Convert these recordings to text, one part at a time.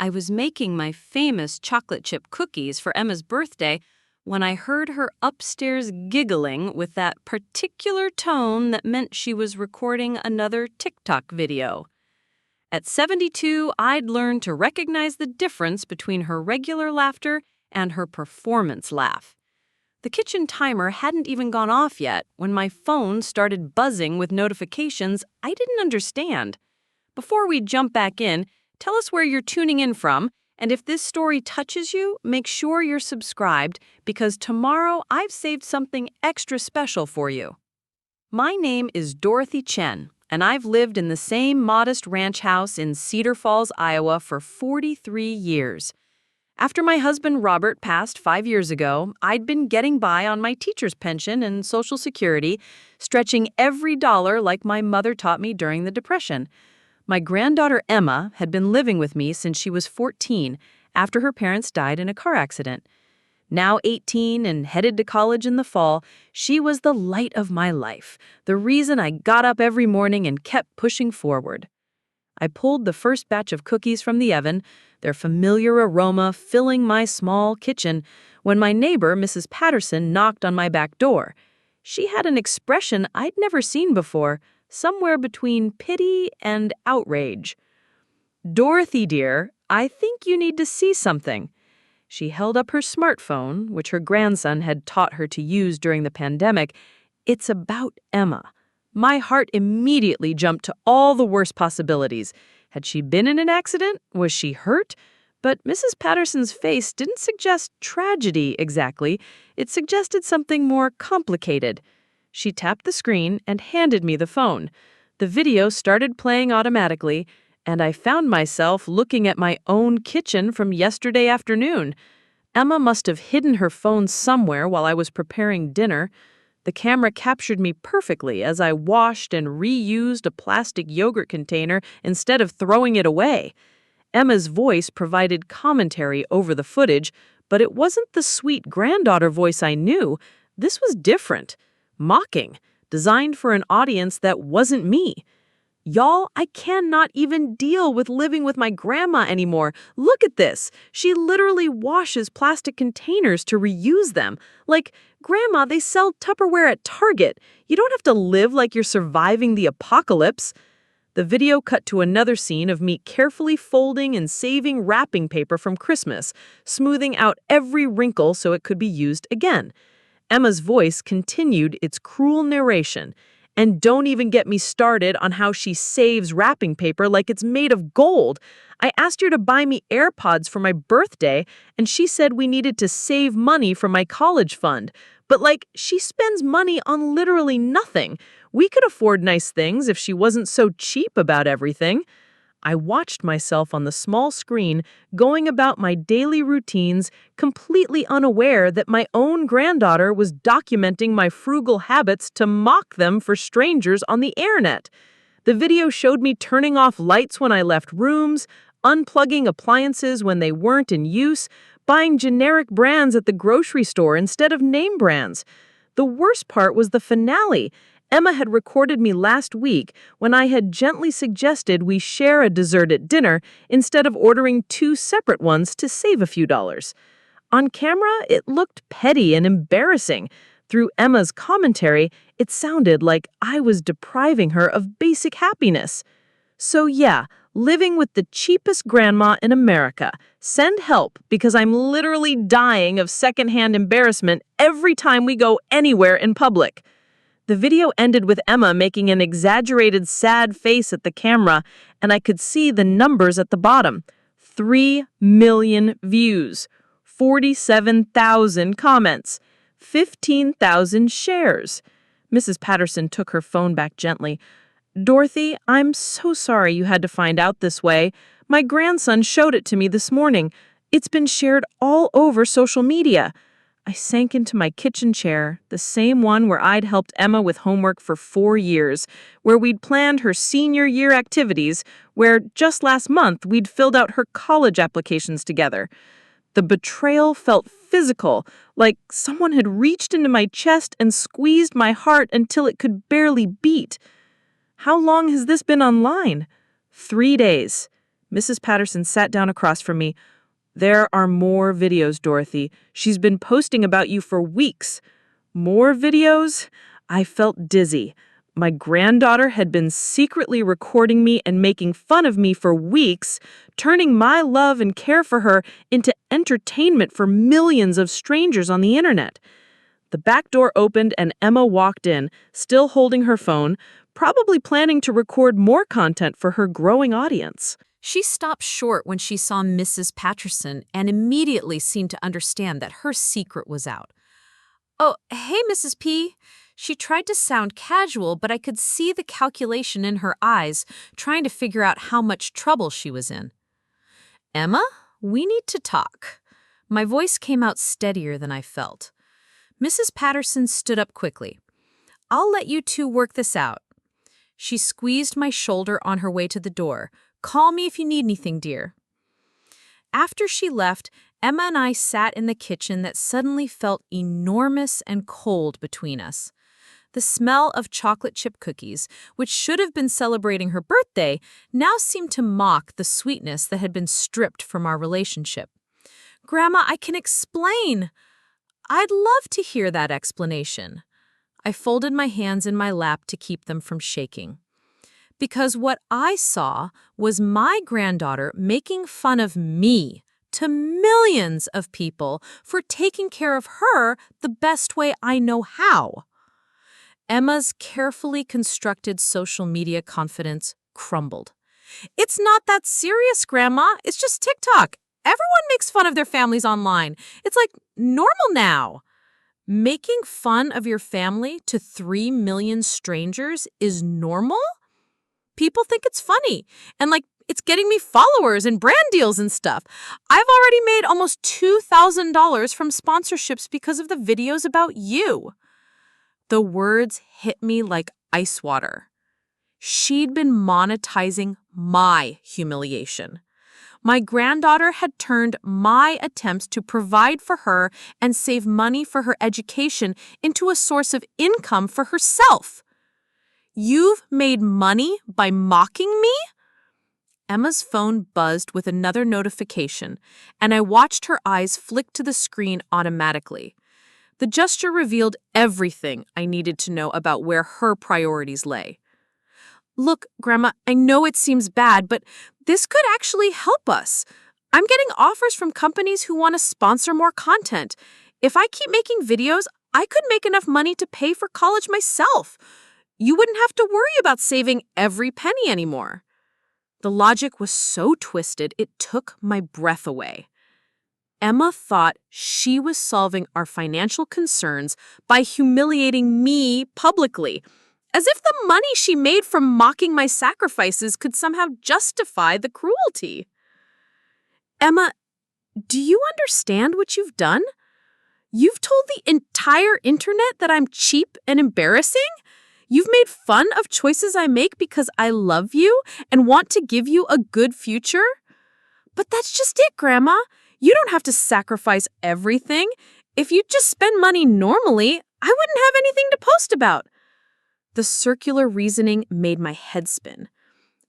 I was making my famous chocolate chip cookies for Emma's birthday when I heard her upstairs giggling with that particular tone that meant she was recording another TikTok video. At 72, I'd learned to recognize the difference between her regular laughter and her performance laugh. The kitchen timer hadn't even gone off yet when my phone started buzzing with notifications I didn't understand. Before we jump back in, tell us where you're tuning in from, and if this story touches you, make sure you're subscribed because tomorrow I've saved something extra special for you. My name is Dorothy Chen, and I've lived in the same modest ranch house in Cedar Falls, Iowa for 43 years. After my husband Robert passed 5 years ago, I'd been getting by on my teacher's pension and Social Security, stretching every dollar like my mother taught me during the Depression. My granddaughter Emma had been living with me since she was 14 after her parents died in a car accident. Now 18 and headed to college in the fall, she was the light of my life, the reason I got up every morning and kept pushing forward. I pulled the first batch of cookies from the oven, their familiar aroma filling my small kitchen, when my neighbor, Mrs. Patterson, knocked on my back door. She had an expression I'd never seen before, somewhere between pity and outrage. "Dorothy, dear, I think you need to see something." She held up her smartphone, which her grandson had taught her to use during the pandemic. "It's about Emma." My heart immediately jumped to all the worst possibilities. Had she been in an accident? Was she hurt? But Mrs. Patterson's face didn't suggest tragedy exactly. It suggested something more complicated. She tapped the screen and handed me the phone. The video started playing automatically, and I found myself looking at my own kitchen from yesterday afternoon. Emma must have hidden her phone somewhere while I was preparing dinner. The camera captured me perfectly as I washed and reused a plastic yogurt container instead of throwing it away. Emma's voice provided commentary over the footage, but it wasn't the sweet granddaughter voice I knew. This was different, mocking, designed for an audience that wasn't me. "Y'all, I cannot even deal with living with my grandma anymore. Look at this. She literally washes plastic containers to reuse them. Like, Grandma, they sell Tupperware at Target. You don't have to live like you're surviving the apocalypse." The video cut to another scene of me carefully folding and saving wrapping paper from Christmas, smoothing out every wrinkle so it could be used again. Emma's voice continued its cruel narration. And don't even get me started on how she saves wrapping paper like it's made of gold. I asked her to buy me AirPods for my birthday, and she said we needed to save money for my college fund. But she spends money on literally nothing. We could afford nice things if she wasn't so cheap about everything. I watched myself on the small screen going about my daily routines, completely unaware that my own granddaughter was documenting my frugal habits to mock them for strangers on the internet. The video showed me turning off lights when I left rooms, unplugging appliances when they weren't in use, buying generic brands at the grocery store instead of name brands. The worst part was the finale. Emma had recorded me last week when I had gently suggested we share a dessert at dinner instead of ordering 2 separate ones to save a few dollars. On camera, it looked petty and embarrassing. Through Emma's commentary, it sounded like I was depriving her of basic happiness. So yeah, living with the cheapest grandma in America. Send help because I'm literally dying of secondhand embarrassment every time we go anywhere in public. The video ended with Emma making an exaggerated sad face at the camera, and I could see the numbers at the bottom. 3 million views, 47,000 comments, 15,000 shares. Mrs. Patterson took her phone back gently. "Dorothy, I'm so sorry you had to find out this way. My grandson showed it to me this morning. It's been shared all over social media." I sank into my kitchen chair, the same one where I'd helped Emma with homework for 4 years, where we'd planned her senior year activities, where just last month we'd filled out her college applications together. The betrayal felt physical, like someone had reached into my chest and squeezed my heart until it could barely beat. "How long has this been online?" 3 days. Mrs. Patterson sat down across from me. "There are more videos, Dorothy. She's been posting about you for weeks." More videos? I felt dizzy. My granddaughter had been secretly recording me and making fun of me for weeks, turning my love and care for her into entertainment for millions of strangers on the internet. The back door opened and Emma walked in, still holding her phone, probably planning to record more content for her growing audience. She stopped short when she saw Mrs. Patterson and immediately seemed to understand that her secret was out. "Oh, hey, Mrs. P." She tried to sound casual, but I could see the calculation in her eyes, trying to figure out how much trouble she was in. "Emma, we need to talk." My voice came out steadier than I felt. Mrs. Patterson stood up quickly. "I'll let you two work this out." She squeezed my shoulder on her way to the door. "Call me if you need anything, dear." After she left, Emma and I sat in the kitchen that suddenly felt enormous and cold between us. The smell of chocolate chip cookies, which should have been celebrating her birthday, now seemed to mock the sweetness that had been stripped from our relationship. "Grandma, I can explain." "I'd love to hear that explanation." I folded my hands in my lap to keep them from shaking. Because what I saw was my granddaughter making fun of me to millions of people for taking care of her the best way I know how. Emma's carefully constructed social media confidence crumbled. "It's not that serious, Grandma. It's just TikTok. Everyone makes fun of their families online. It's like normal now." Making fun of your family to 3 million strangers is normal? People think it's funny, and it's getting me followers and brand deals and stuff. I've already made almost $2,000 from sponsorships because of the videos about you. The words hit me like ice water. She'd been monetizing my humiliation. My granddaughter had turned my attempts to provide for her and save money for her education into a source of income for herself. "You've made money by mocking me?" Emma's phone buzzed with another notification, and I watched her eyes flick to the screen automatically. The gesture revealed everything I needed to know about where her priorities lay. "Look, Grandma, I know it seems bad, but this could actually help us. I'm getting offers from companies who want to sponsor more content. If I keep making videos, I could make enough money to pay for college myself. You wouldn't have to worry about saving every penny anymore." The logic was so twisted, it took my breath away. Emma thought she was solving our financial concerns by humiliating me publicly, as if the money she made from mocking my sacrifices could somehow justify the cruelty. "Emma, do you understand what you've done? You've told the entire internet that I'm cheap and embarrassing? You've made fun of choices I make because I love you and want to give you a good future? But that's just it, Grandma. You don't have to sacrifice everything. If you just spend money normally, I wouldn't have anything to post about." The circular reasoning made my head spin.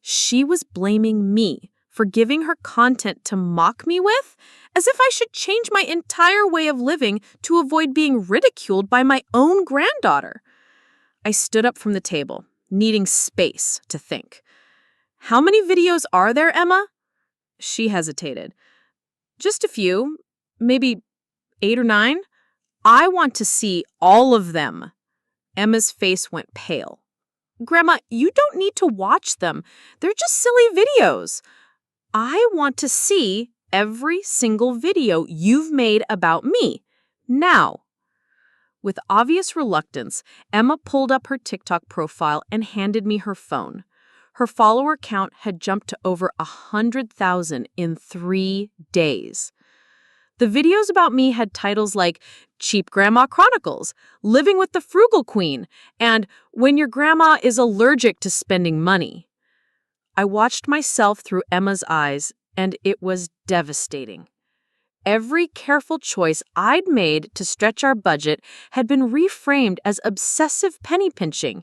She was blaming me for giving her content to mock me with, as if I should change my entire way of living to avoid being ridiculed by my own granddaughter. I stood up from the table, needing space to think. "How many videos are there, Emma?" She hesitated. "Just a few, maybe 8 or 9. I want to see all of them." Emma's face went pale. "Grandma, you don't need to watch them. They're just silly videos. I want to see every single video you've made about me. Now." With obvious reluctance, Emma pulled up her TikTok profile and handed me her phone. Her follower count had jumped to over 100,000 in 3 days. The videos about me had titles like Cheap Grandma Chronicles, Living with the Frugal Queen, and When Your Grandma is Allergic to Spending Money. I watched myself through Emma's eyes, and it was devastating. Every careful choice I'd made to stretch our budget had been reframed as obsessive penny pinching.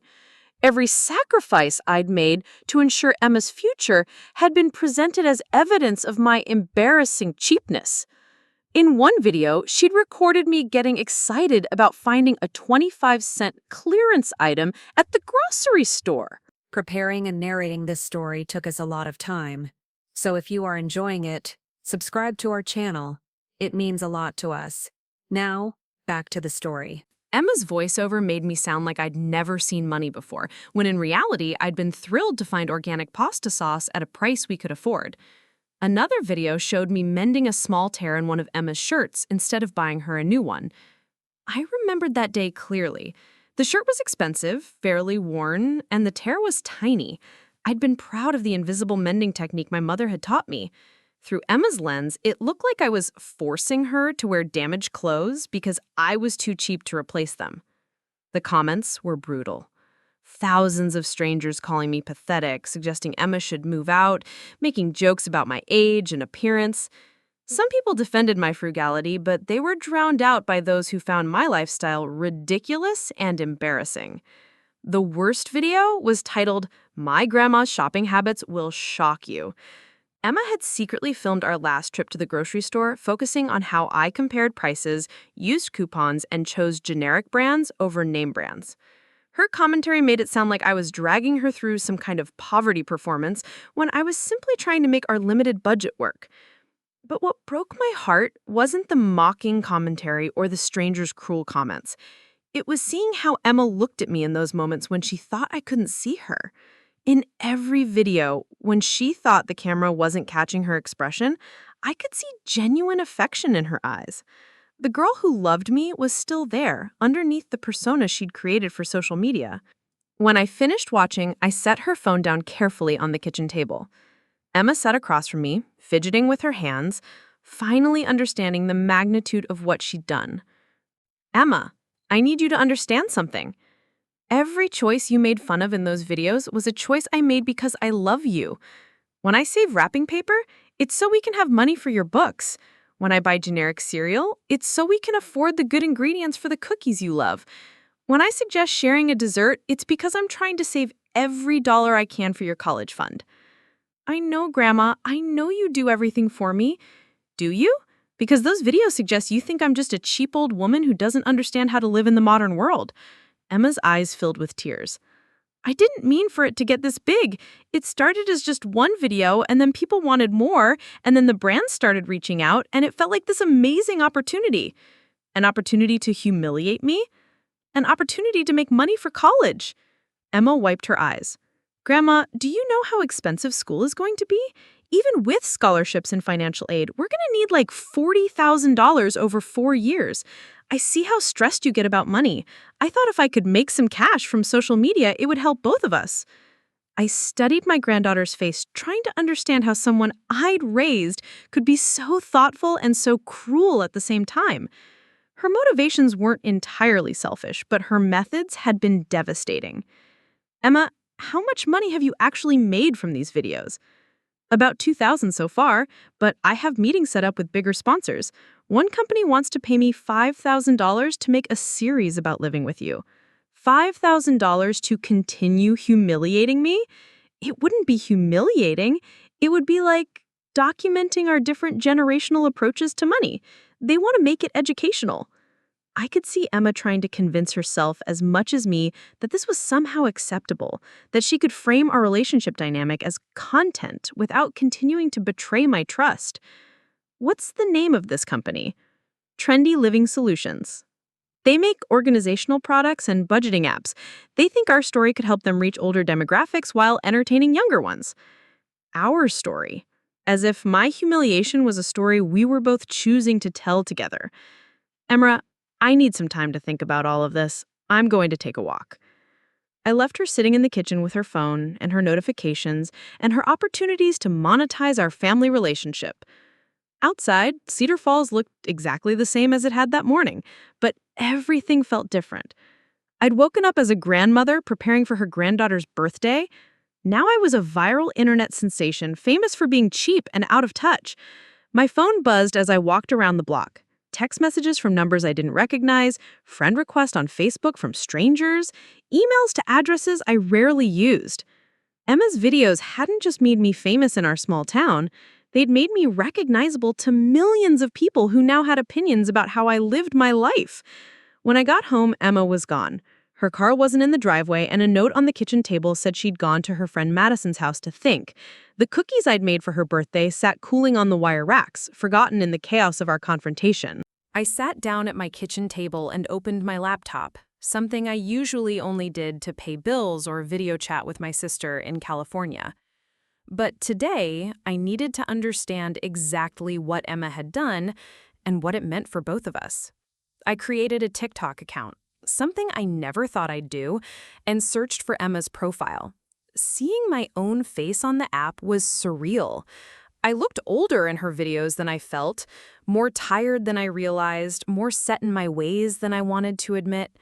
Every sacrifice I'd made to ensure Emma's future had been presented as evidence of my embarrassing cheapness. In one video, she'd recorded me getting excited about finding a 25-cent clearance item at the grocery store. Preparing and narrating this story took us a lot of time. So if you are enjoying it, subscribe to our channel. It means a lot to us. Now, back to the story. Emma's voiceover made me sound like I'd never seen money before, when in reality, I'd been thrilled to find organic pasta sauce at a price we could afford. Another video showed me mending a small tear in one of Emma's shirts instead of buying her a new one. I remembered that day clearly. The shirt was expensive, fairly worn, and the tear was tiny. I'd been proud of the invisible mending technique my mother had taught me. Through Emma's lens, it looked like I was forcing her to wear damaged clothes because I was too cheap to replace them. The comments were brutal. Thousands of strangers calling me pathetic, suggesting Emma should move out, making jokes about my age and appearance. Some people defended my frugality, but they were drowned out by those who found my lifestyle ridiculous and embarrassing. The worst video was titled, "My Grandma's Shopping Habits Will Shock You." Emma had secretly filmed our last trip to the grocery store, focusing on how I compared prices, used coupons, and chose generic brands over name brands. Her commentary made it sound like I was dragging her through some kind of poverty performance when I was simply trying to make our limited budget work. But what broke my heart wasn't the mocking commentary or the stranger's cruel comments. It was seeing how Emma looked at me in those moments when she thought I couldn't see her. In every video, when she thought the camera wasn't catching her expression, I could see genuine affection in her eyes. The girl who loved me was still there, underneath the persona she'd created for social media. When I finished watching, I set her phone down carefully on the kitchen table. Emma sat across from me, fidgeting with her hands, finally understanding the magnitude of what she'd done. "Emma, I need you to understand something. Every choice you made fun of in those videos was a choice I made because I love you. When I save wrapping paper, it's so we can have money for your books. When I buy generic cereal, it's so we can afford the good ingredients for the cookies you love. When I suggest sharing a dessert, it's because I'm trying to save every dollar I can for your college fund. I know, Grandma, I know you do everything for me. Do you? Because those videos suggest you think I'm just a cheap old woman who doesn't understand how to live in the modern world." Emma's eyes filled with tears. "I didn't mean for it to get this big. It started as just one video, and then people wanted more, and then the brands started reaching out, and it felt like this amazing opportunity. An opportunity to humiliate me? An opportunity to make money for college." Emma wiped her eyes. "Grandma, do you know how expensive school is going to be? Even with scholarships and financial aid, we're going to need like $40,000 over 4 years. I see how stressed you get about money. I thought if I could make some cash from social media, it would help both of us." I studied my granddaughter's face, trying to understand how someone I'd raised could be so thoughtful and so cruel at the same time. Her motivations weren't entirely selfish, but her methods had been devastating. "Emma, how much money have you actually made from these videos?" "About $2,000 so far, but I have meetings set up with bigger sponsors. One company wants to pay me $5,000 to make a series about living with you." $5,000 to continue humiliating me? It wouldn't be humiliating. It would be like documenting our different generational approaches to money. They want to make it educational. I could see Emma trying to convince herself as much as me that this was somehow acceptable, that she could frame our relationship dynamic as content without continuing to betray my trust. What's the name of this company? Trendy Living Solutions. They make organizational products and budgeting apps. They think our story could help them reach older demographics while entertaining younger ones. Our story. As if my humiliation was a story we were both choosing to tell together. "Emma, I need some time to think about all of this. I'm going to take a walk." I left her sitting in the kitchen with her phone and her notifications and her opportunities to monetize our family relationship. Outside, Cedar Falls looked exactly the same as it had that morning, but everything felt different. I'd woken up as a grandmother preparing for her granddaughter's birthday. Now I was a viral internet sensation famous for being cheap and out of touch. My phone buzzed as I walked around the block. text messages from numbers I didn't recognize, friend requests on Facebook from strangers, emails to addresses I rarely used. Emma's videos hadn't just made me famous in our small town, they'd made me recognizable to millions of people who now had opinions about how I lived my life. When I got home, Emma was gone. Her car wasn't in the driveway, and a note on the kitchen table said she'd gone to her friend Madison's house to think. The cookies I'd made for her birthday sat cooling on the wire racks, forgotten in the chaos of our confrontation. I sat down at my kitchen table and opened my laptop, something I usually only did to pay bills or video chat with my sister in California. But today, I needed to understand exactly what Emma had done and what it meant for both of us. I created a TikTok account, something I never thought I'd do, and searched for Emma's profile. Seeing my own face on the app was surreal. I looked older in her videos than I felt, more tired than I realized, more set in my ways than I wanted to admit.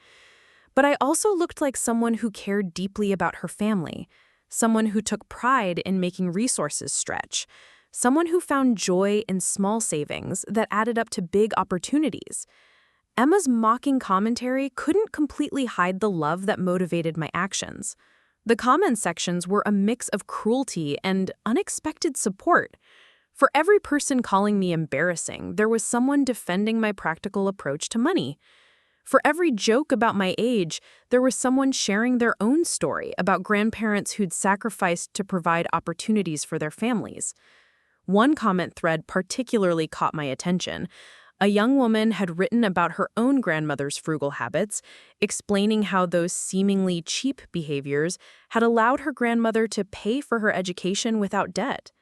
But I also looked like someone who cared deeply about her family, someone who took pride in making resources stretch, someone who found joy in small savings that added up to big opportunities. Emma's mocking commentary couldn't completely hide the love that motivated my actions. The comment sections were a mix of cruelty and unexpected support. For every person calling me embarrassing, there was someone defending my practical approach to money. For every joke about my age, there was someone sharing their own story about grandparents who'd sacrificed to provide opportunities for their families. One comment thread particularly caught my attention. A young woman had written about her own grandmother's frugal habits, explaining how those seemingly cheap behaviors had allowed her grandmother to pay for her education without debt.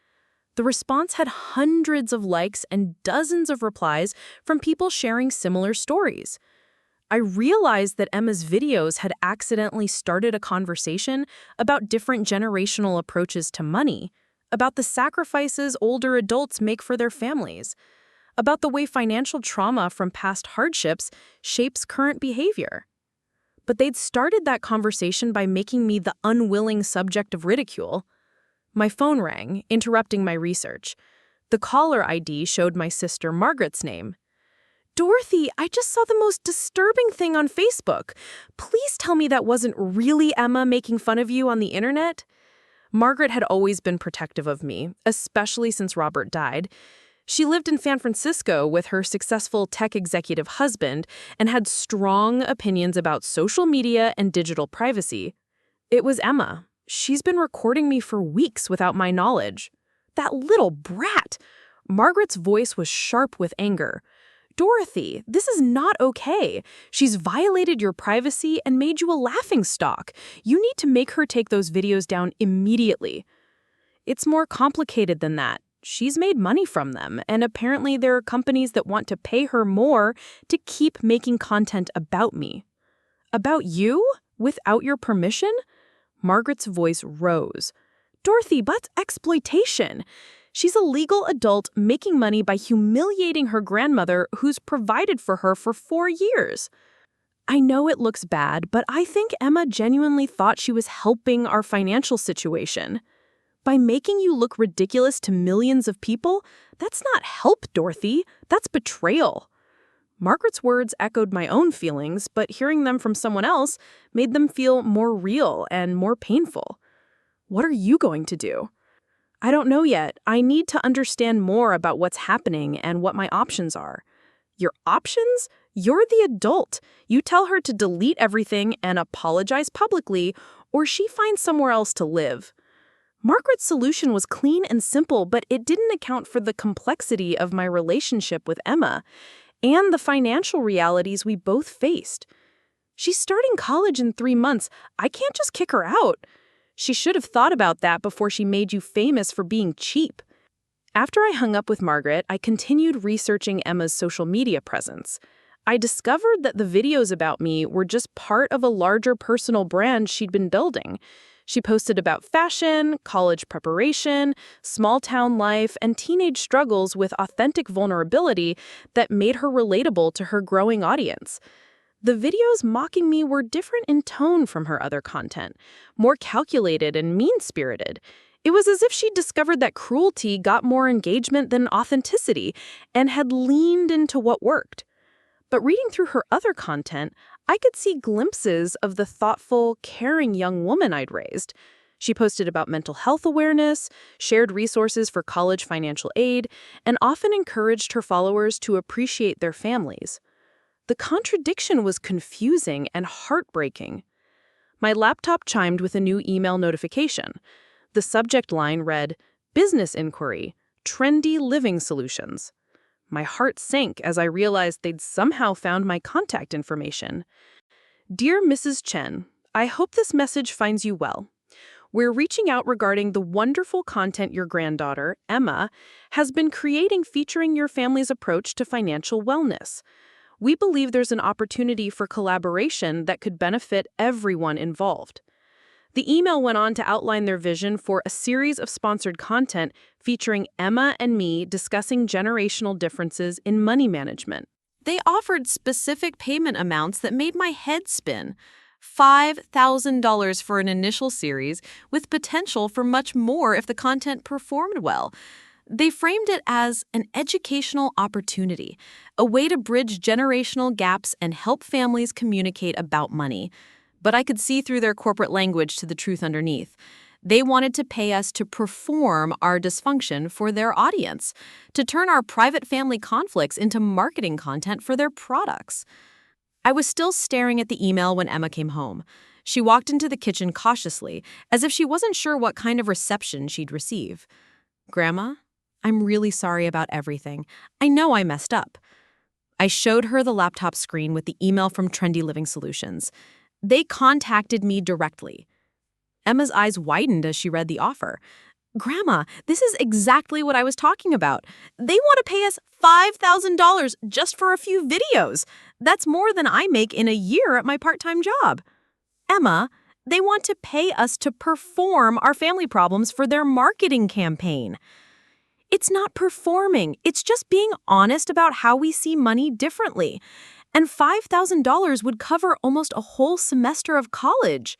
The response had hundreds of likes and dozens of replies from people sharing similar stories. I realized that Emma's videos had accidentally started a conversation about different generational approaches to money, about the sacrifices older adults make for their families, about the way financial trauma from past hardships shapes current behavior. But they'd started that conversation by making me the unwilling subject of ridicule. My phone rang, interrupting my research. The caller ID showed my sister Margaret's name. "Dorothy, I just saw the most disturbing thing on Facebook. Please tell me that wasn't really Emma making fun of you on the internet?" Margaret had always been protective of me, especially since Robert died. She lived in San Francisco with her successful tech executive husband and had strong opinions about social media and digital privacy. It was Emma. She's been recording me for weeks without my knowledge. That little brat! Margaret's voice was sharp with anger. "Dorothy, this is not okay. She's violated your privacy and made you a laughingstock. You need to make her take those videos down immediately." "It's more complicated than that. She's made money from them, and apparently there are companies that want to pay her more to keep making content about me." "About you? Without your permission?" Margaret's voice rose. "Dorothy, that's exploitation. She's a legal adult making money by humiliating her grandmother who's provided for her for 4 years. I know it looks bad, but I think Emma genuinely thought she was helping our financial situation. By making you look ridiculous to millions of people, that's not help, Dorothy. That's betrayal." Margaret's words echoed my own feelings, but hearing them from someone else made them feel more real and more painful. "What are you going to do?" "I don't know yet. I need to understand more about what's happening and what my options are." "Your options? You're the adult. You tell her to delete everything and apologize publicly, or she finds somewhere else to live." Margaret's solution was clean and simple, but it didn't account for the complexity of my relationship with Emma and the financial realities we both faced. "She's starting college in 3 months. I can't just kick her out." "She should have thought about that before she made you famous for being cheap." After I hung up with Margaret, I continued researching Emma's social media presence. I discovered that the videos about me were just part of a larger personal brand she'd been building. She posted about fashion, college preparation, small-town life, and teenage struggles with authentic vulnerability that made her relatable to her growing audience. The videos mocking me were different in tone from her other content, more calculated and mean-spirited. It was as if she'd discovered that cruelty got more engagement than authenticity and had leaned into what worked. But reading through her other content, I could see glimpses of the thoughtful, caring young woman I'd raised. She posted about mental health awareness, shared resources for college financial aid, and often encouraged her followers to appreciate their families. The contradiction was confusing and heartbreaking. My laptop chimed with a new email notification. The subject line read, "Business Inquiry, Trendy Living Solutions." My heart sank as I realized they'd somehow found my contact information. "Dear Mrs. Chen, I hope this message finds you well. We're reaching out regarding the wonderful content your granddaughter, Emma, has been creating featuring your family's approach to financial wellness. We believe there's an opportunity for collaboration that could benefit everyone involved." The email went on to outline their vision for a series of sponsored content featuring Emma and me discussing generational differences in money management. They offered specific payment amounts that made my head spin. $5,000 for an initial series, with potential for much more if the content performed well. They framed it as an educational opportunity, a way to bridge generational gaps and help families communicate about money. But I could see through their corporate language to the truth underneath. They wanted to pay us to perform our dysfunction for their audience, to turn our private family conflicts into marketing content for their products. I was still staring at the email when Emma came home. She walked into the kitchen cautiously, as if she wasn't sure what kind of reception she'd receive. "Grandma, I'm really sorry about everything. I know I messed up." I showed her the laptop screen with the email from Trendy Living Solutions. They contacted me directly. Emma's eyes widened as she read the offer. "Grandma, this is exactly what I was talking about. They want to pay us $5,000 just for a few videos. That's more than I make in a year at my part-time job." "Emma, they want to pay us to perform our family problems for their marketing campaign." "It's not performing. It's just being honest about how we see money differently. And $5,000 would cover almost a whole semester of college."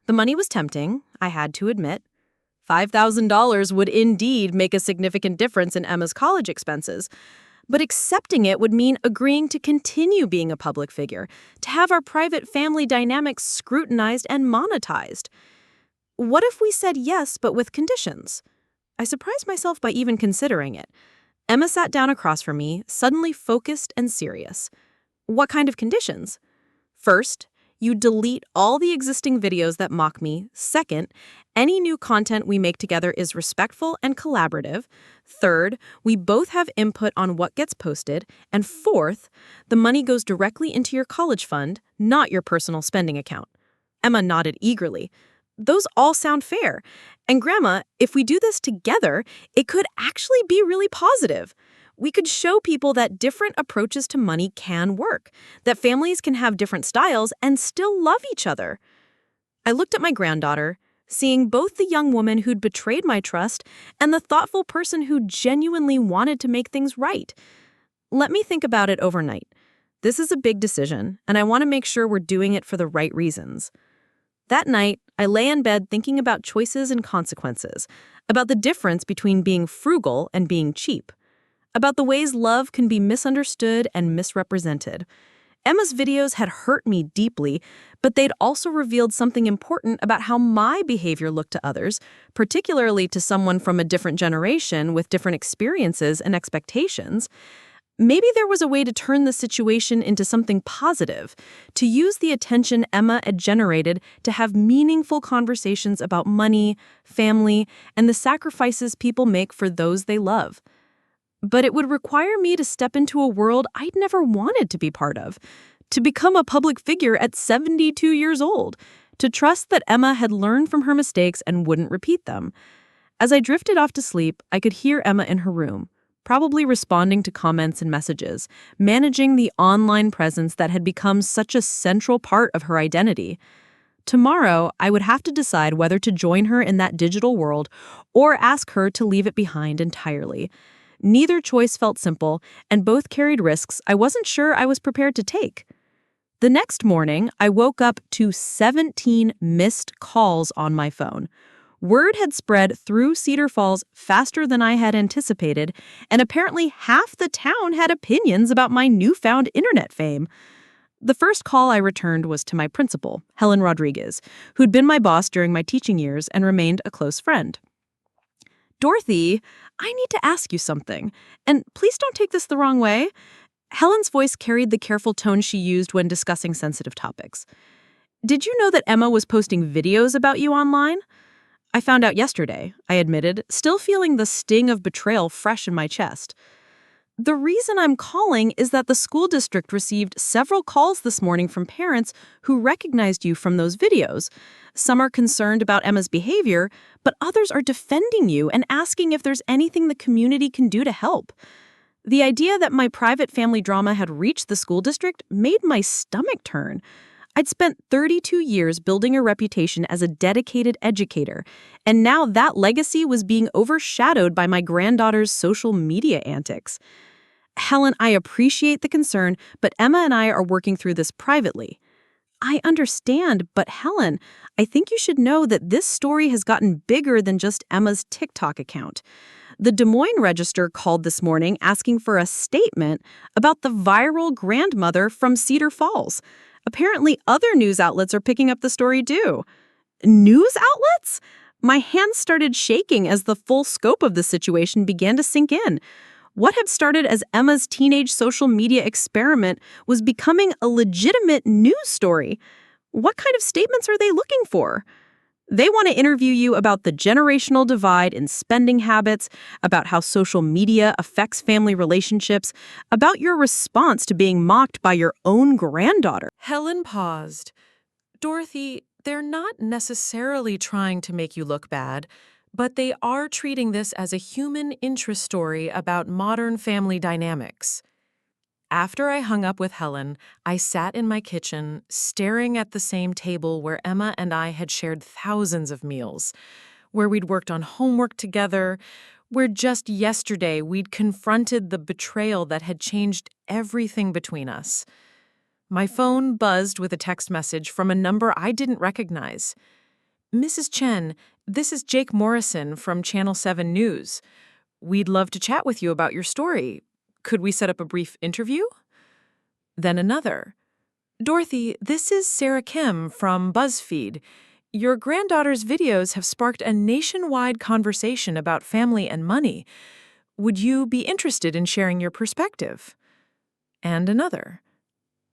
The money was tempting, I had to admit. $5,000 would indeed make a significant difference in Emma's college expenses. But accepting it would mean agreeing to continue being a public figure, to have our private family dynamics scrutinized and monetized. What if we said yes, but with conditions? I surprised myself by even considering it. Emma sat down across from me, suddenly focused and serious. "What kind of conditions?" "First, you delete all the existing videos that mock me. Second, any new content we make together is respectful and collaborative. Third, we both have input on what gets posted. And fourth, the money goes directly into your college fund, not your personal spending account." Emma nodded eagerly. "Those all sound fair. And Grandma, if we do this together, it could actually be really positive. We could show people that different approaches to money can work, that families can have different styles and still love each other." I looked at my granddaughter, seeing both the young woman who'd betrayed my trust and the thoughtful person who genuinely wanted to make things right. "Let me think about it overnight. This is a big decision, and I want to make sure we're doing it for the right reasons." That night, I lay in bed thinking about choices and consequences, about the difference between being frugal and being cheap, about the ways love can be misunderstood and misrepresented. Emma's videos had hurt me deeply, but they'd also revealed something important about how my behavior looked to others, particularly to someone from a different generation with different experiences and expectations. Maybe there was a way to turn the situation into something positive, to use the attention Emma had generated to have meaningful conversations about money, family, and the sacrifices people make for those they love. But it would require me to step into a world I'd never wanted to be part of, to become a public figure at 72 years old, to trust that Emma had learned from her mistakes and wouldn't repeat them. As I drifted off to sleep, I could hear Emma in her room, probably responding to comments and messages, managing the online presence that had become such a central part of her identity. Tomorrow, I would have to decide whether to join her in that digital world or ask her to leave it behind entirely. Neither choice felt simple, and both carried risks I wasn't sure I was prepared to take. The next morning, I woke up to 17 missed calls on my phone. Word had spread through Cedar Falls faster than I had anticipated, and apparently half the town had opinions about my newfound internet fame. The first call I returned was to my principal, Helen Rodriguez, who'd been my boss during my teaching years and remained a close friend. "Dorothy, I need to ask you something, and please don't take this the wrong way." Helen's voice carried the careful tone she used when discussing sensitive topics. "Did you know that Emma was posting videos about you online?" "I found out yesterday," I admitted, still feeling the sting of betrayal fresh in my chest. "The reason I'm calling is that the school district received several calls this morning from parents who recognized you from those videos. Some are concerned about Emma's behavior, but others are defending you and asking if there's anything the community can do to help." The idea that my private family drama had reached the school district made my stomach turn. I'd spent 32 years building a reputation as a dedicated educator, and now that legacy was being overshadowed by my granddaughter's social media antics. "Helen, I appreciate the concern, but Emma and I are working through this privately." "I understand, but Helen, I think you should know that this story has gotten bigger than just Emma's TikTok account. The Des Moines Register called this morning asking for a statement about the viral grandmother from Cedar Falls. Apparently, other news outlets are picking up the story too." "News outlets?" My hands started shaking as the full scope of the situation began to sink in. What had started as Emma's teenage social media experiment was becoming a legitimate news story. What kind of statements are they looking for? "They want to interview you about the generational divide in spending habits, about how social media affects family relationships, about your response to being mocked by your own granddaughter." Helen paused. "Dorothy, they're not necessarily trying to make you look bad, but they are treating this as a human interest story about modern family dynamics." After I hung up with Helen, I sat in my kitchen, staring at the same table where Emma and I had shared thousands of meals, where we'd worked on homework together, where just yesterday we'd confronted the betrayal that had changed everything between us. My phone buzzed with a text message from a number I didn't recognize. "Mrs. Chen, this is Jake Morrison from Channel 7 News. We'd love to chat with you about your story. Could we set up a brief interview?" Then another. "Dorothy, this is Sarah Kim from BuzzFeed. Your granddaughter's videos have sparked a nationwide conversation about family and money. Would you be interested in sharing your perspective?" And another.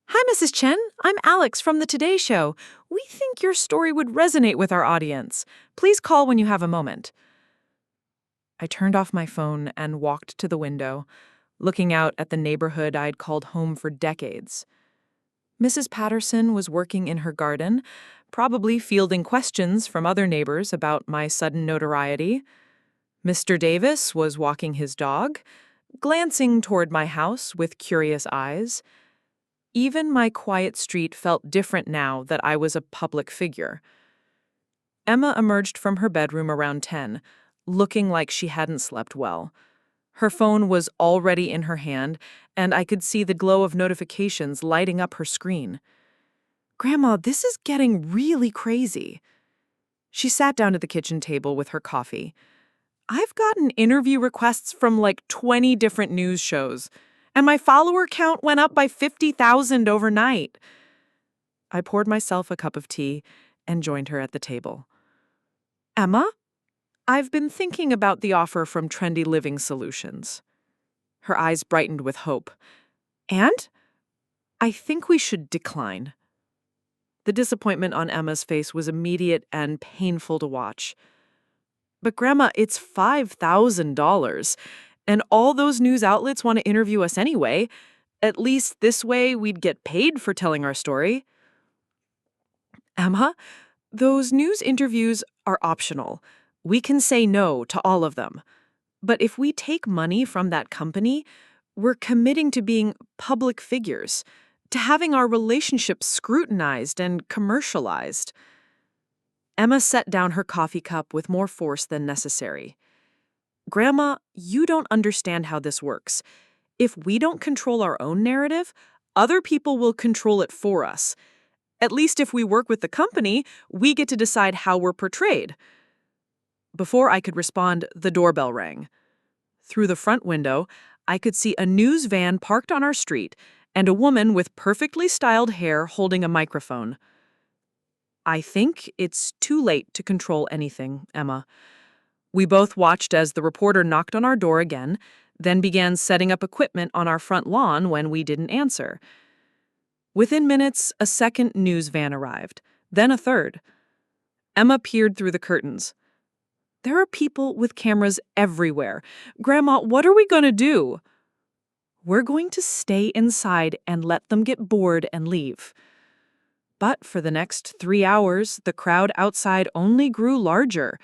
"Hi, Mrs. Chen. I'm Alex from The Today Show. We think your story would resonate with our audience. Please call when you have a moment." I turned off my phone and walked to the window, looking out at the neighborhood I'd called home for decades. Mrs. Patterson was working in her garden, probably fielding questions from other neighbors about my sudden notoriety. Mr. Davis was walking his dog, glancing toward my house with curious eyes. Even my quiet street felt different now that I was a public figure. Emma emerged from her bedroom around 10, looking like she hadn't slept well. Her phone was already in her hand, and I could see the glow of notifications lighting up her screen. "Grandma, this is getting really crazy." She sat down at the kitchen table with her coffee. "I've gotten interview requests from like 20 different news shows, and my follower count went up by 50,000 overnight." I poured myself a cup of tea and joined her at the table. "Emma, I've been thinking about the offer from Trendy Living Solutions." Her eyes brightened with hope. "And? I think we should decline." The disappointment on Emma's face was immediate and painful to watch. "But Grandma, it's $5,000, and all those news outlets want to interview us anyway. At least this way we'd get paid for telling our story." "Emma, those news interviews are optional. We can say no to all of them. But if we take money from that company, we're committing to being public figures, to having our relationships scrutinized and commercialized." Emma set down her coffee cup with more force than necessary. "Grandma, you don't understand how this works. If we don't control our own narrative, other people will control it for us. At least if we work with the company, we get to decide how we're portrayed." Before I could respond, the doorbell rang. Through the front window, I could see a news van parked on our street and a woman with perfectly styled hair holding a microphone. I think it's too late to control anything, Emma. We both watched as the reporter knocked on our door again, then began setting up equipment on our front lawn when we didn't answer. Within minutes, a second news van arrived, then a third. Emma peered through the curtains. There are people with cameras everywhere. Grandma, what are we going to do? We're going to stay inside and let them get bored and leave. But for the next 3 hours, the crowd outside only grew larger.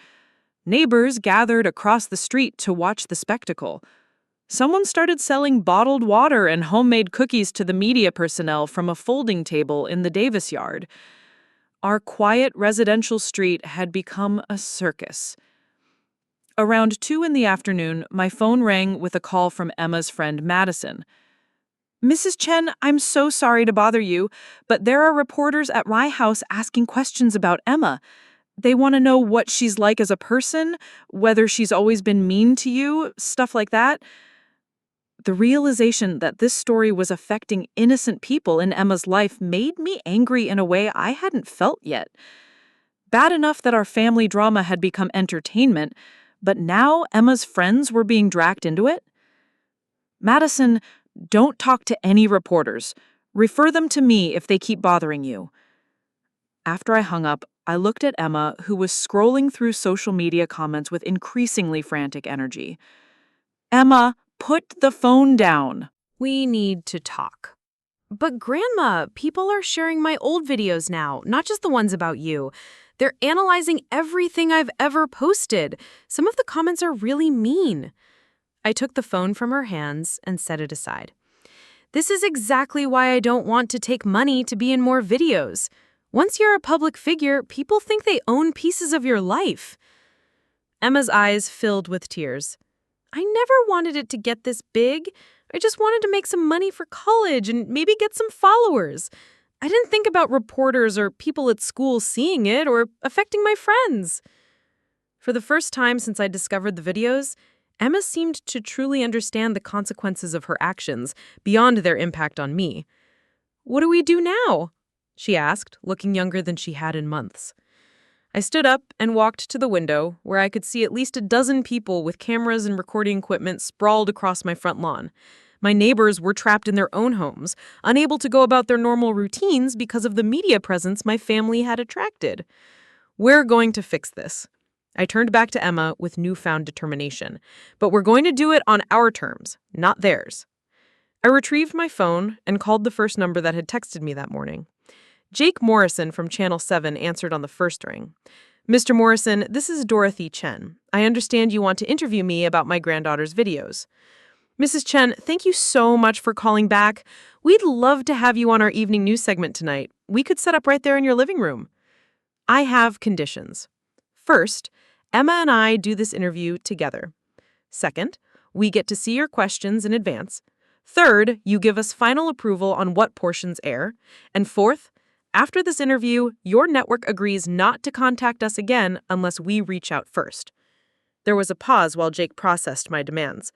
Neighbors gathered across the street to watch the spectacle. Someone started selling bottled water and homemade cookies to the media personnel from a folding table in the Davis yard. Our quiet residential street had become a circus. Around 2 in the afternoon, my phone rang with a call from Emma's friend Madison. Mrs. Chen, I'm so sorry to bother you, but there are reporters at my house asking questions about Emma. They want to know what she's like as a person, whether she's always been mean to you, stuff like that. The realization that this story was affecting innocent people in Emma's life made me angry in a way I hadn't felt yet. Bad enough that our family drama had become entertainment, but now Emma's friends were being dragged into it? Madison, don't talk to any reporters. Refer them to me if they keep bothering you. After I hung up, I looked at Emma, who was scrolling through social media comments with increasingly frantic energy. Emma, put the phone down. We need to talk. But Grandma, people are sharing my old videos now, not just the ones about you. They're analyzing everything I've ever posted. Some of the comments are really mean. I took the phone from her hands and set it aside. This is exactly why I don't want to take money to be in more videos. Once you're a public figure, people think they own pieces of your life. Emma's eyes filled with tears. I never wanted it to get this big. I just wanted to make some money for college and maybe get some followers. I didn't think about reporters or people at school seeing it or affecting my friends. For the first time since I discovered the videos, Emma seemed to truly understand the consequences of her actions beyond their impact on me. What do we do now? She asked, looking younger than she had in months. I stood up and walked to the window, where I could see at least a dozen people with cameras and recording equipment sprawled across my front lawn. My neighbors were trapped in their own homes, unable to go about their normal routines because of the media presence my family had attracted. We're going to fix this. I turned back to Emma with newfound determination. But we're going to do it on our terms, not theirs. I retrieved my phone and called the first number that had texted me that morning. Jake Morrison from Channel 7 answered on the first ring. Mr. Morrison, this is Dorothy Chen. I understand you want to interview me about my granddaughter's videos. Mrs. Chen, thank you so much for calling back. We'd love to have you on our evening news segment tonight. We could set up right there in your living room. I have conditions. First, Emma and I do this interview together. Second, we get to see your questions in advance. Third, you give us final approval on what portions air. And fourth, after this interview, your network agrees not to contact us again unless we reach out first. There was a pause while Jake processed my demands.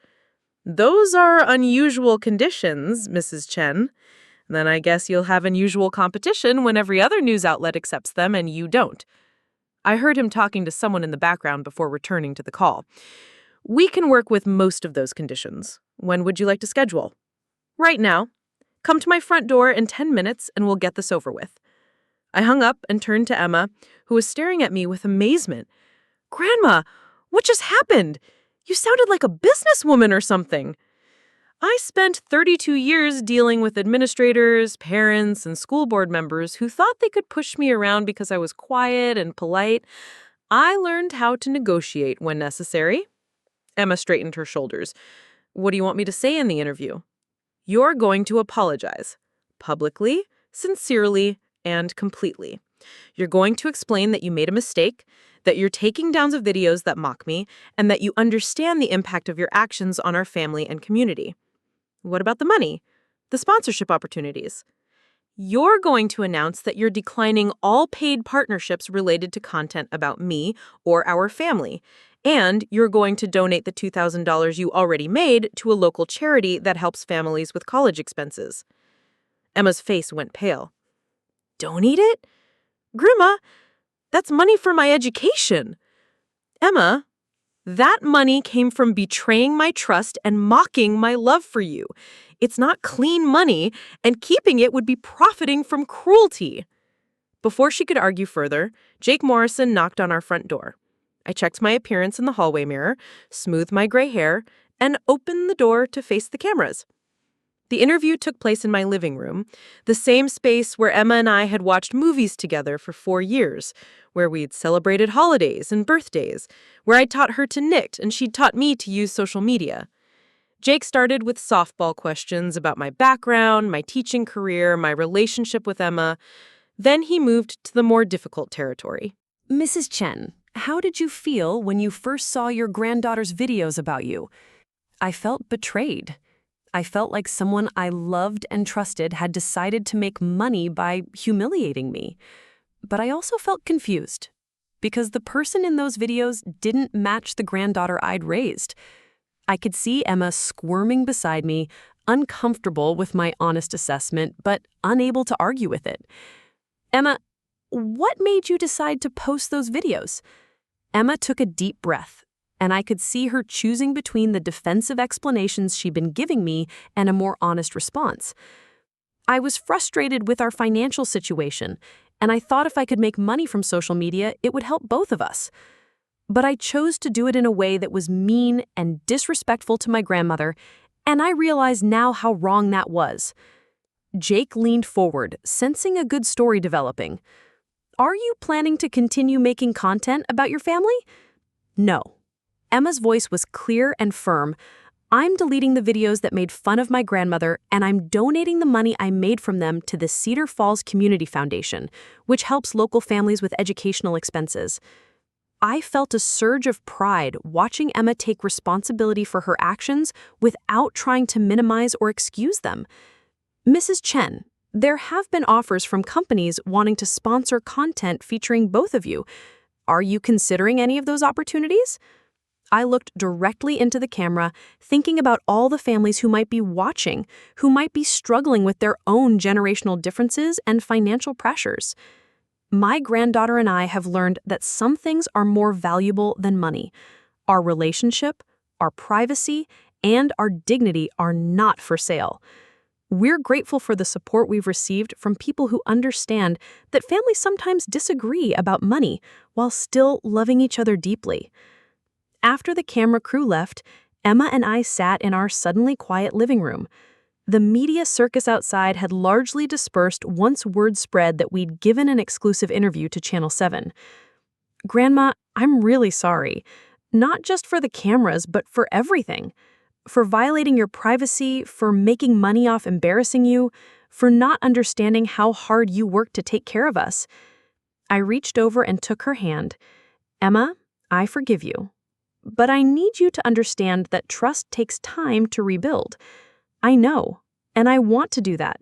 Those are unusual conditions, Mrs. Chen. Then I guess you'll have unusual competition when every other news outlet accepts them and you don't. I heard him talking to someone in the background before returning to the call. We can work with most of those conditions. When would you like to schedule? Right now. Come to my front door in 10 minutes and we'll get this over with. I hung up and turned to Emma, who was staring at me with amazement. Grandma, what just happened? You sounded like a businesswoman or something. I spent 32 years dealing with administrators, parents, and school board members who thought they could push me around because I was quiet and polite. I learned how to negotiate when necessary. Emma straightened her shoulders. What do you want me to say in the interview? You're going to apologize. Publicly, sincerely, and completely. You're going to explain that you made a mistake, that you're taking downs of videos that mock me, and that you understand the impact of your actions on our family and community. What about the money? The sponsorship opportunities? You're going to announce that you're declining all paid partnerships related to content about me or our family, and you're going to donate the $2,000 you already made to a local charity that helps families with college expenses. Emma's face went pale. Donate it? Grandma, that's money for my education. Emma, that money came from betraying my trust and mocking my love for you. It's not clean money, and keeping it would be profiting from cruelty. Before she could argue further, Jake Morrison knocked on our front door. I checked my appearance in the hallway mirror, smoothed my gray hair, and opened the door to face the cameras. The interview took place in my living room, the same space where Emma and I had watched movies together for 4 years, where we'd celebrated holidays and birthdays, where I taught her to knit and she'd taught me to use social media. Jake started with softball questions about my background, my teaching career, my relationship with Emma. Then he moved to the more difficult territory. Mrs. Chen, how did you feel when you first saw your granddaughter's videos about you? I felt betrayed. I felt like someone I loved and trusted had decided to make money by humiliating me. But I also felt confused, because the person in those videos didn't match the granddaughter I'd raised. I could see Emma squirming beside me, uncomfortable with my honest assessment, but unable to argue with it. Emma, what made you decide to post those videos? Emma took a deep breath, and I could see her choosing between the defensive explanations she'd been giving me and a more honest response. I was frustrated with our financial situation, and I thought if I could make money from social media, it would help both of us. But I chose to do it in a way that was mean and disrespectful to my grandmother, and I realize now how wrong that was. Jake leaned forward, sensing a good story developing. Are you planning to continue making content about your family? No. Emma's voice was clear and firm. I'm deleting the videos that made fun of my grandmother, and I'm donating the money I made from them to the Cedar Falls Community Foundation, which helps local families with educational expenses. I felt a surge of pride watching Emma take responsibility for her actions without trying to minimize or excuse them. Mrs. Chen, there have been offers from companies wanting to sponsor content featuring both of you. Are you considering any of those opportunities? I looked directly into the camera, thinking about all the families who might be watching, who might be struggling with their own generational differences and financial pressures. My granddaughter and I have learned that some things are more valuable than money. Our relationship, our privacy, and our dignity are not for sale. We're grateful for the support we've received from people who understand that families sometimes disagree about money while still loving each other deeply. After the camera crew left, Emma and I sat in our suddenly quiet living room. The media circus outside had largely dispersed once word spread that we'd given an exclusive interview to Channel 7. Grandma, I'm really sorry. Not just for the cameras, but for everything. For violating your privacy, for making money off embarrassing you, for not understanding how hard you work to take care of us. I reached over and took her hand. Emma, I forgive you. But I need you to understand that trust takes time to rebuild. I know, and I want to do that.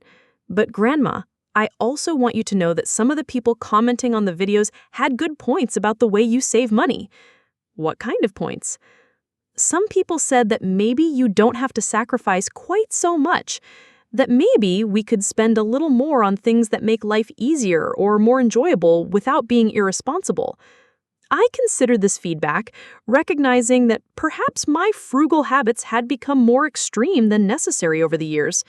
But Grandma, I also want you to know that some of the people commenting on the videos had good points about the way you save money. What kind of points? Some people said that maybe you don't have to sacrifice quite so much, that maybe we could spend a little more on things that make life easier or more enjoyable without being irresponsible. I considered this feedback, recognizing that perhaps my frugal habits had become more extreme than necessary over the years.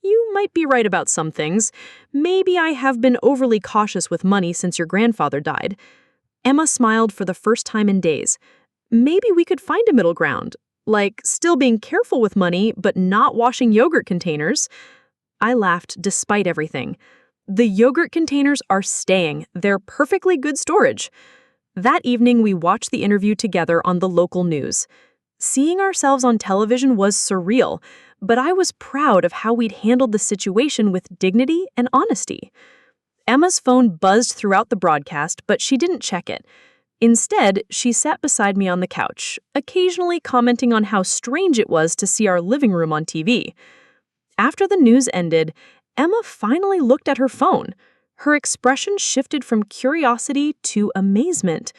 You might be right about some things. Maybe I have been overly cautious with money since your grandfather died. Emma smiled for the first time in days. Maybe we could find a middle ground, like still being careful with money but not washing yogurt containers. I laughed despite everything. The yogurt containers are staying. They're perfectly good storage. That evening, we watched the interview together on the local news. Seeing ourselves on television was surreal, but I was proud of how we'd handled the situation with dignity and honesty. Emma's phone buzzed throughout the broadcast, but she didn't check it. Instead, she sat beside me on the couch, occasionally commenting on how strange it was to see our living room on TV. After the news ended, Emma finally looked at her phone. Her expression shifted from curiosity to amazement.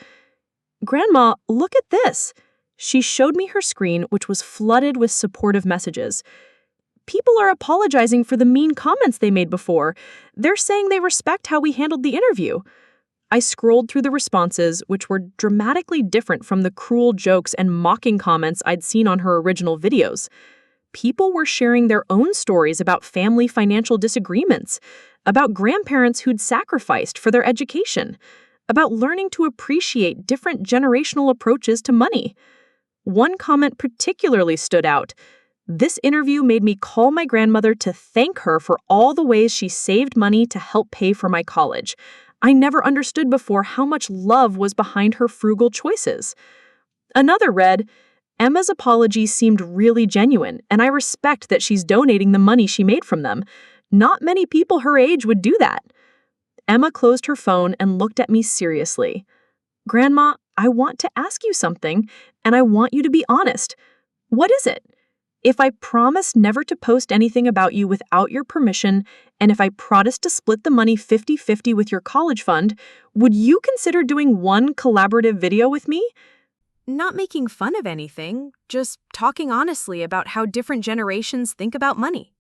"Grandma, look at this." She showed me her screen, which was flooded with supportive messages. "People are apologizing for the mean comments they made before. They're saying they respect how we handled the interview." I scrolled through the responses, which were dramatically different from the cruel jokes and mocking comments I'd seen on her original videos. People were sharing their own stories about family financial disagreements, about grandparents who'd sacrificed for their education, about learning to appreciate different generational approaches to money. One comment particularly stood out. "This interview made me call my grandmother to thank her for all the ways she saved money to help pay for my college. I never understood before how much love was behind her frugal choices." Another read, "Emma's apology seemed really genuine, and I respect that she's donating the money she made from them. Not many people her age would do that." Emma closed her phone and looked at me seriously. "Grandma, I want to ask you something, and I want you to be honest. What is it? If I promise never to post anything about you without your permission, and if I promise to split the money 50-50 with your college fund, would you consider doing one collaborative video with me?" Not making fun of anything, just talking honestly about how different generations think about money.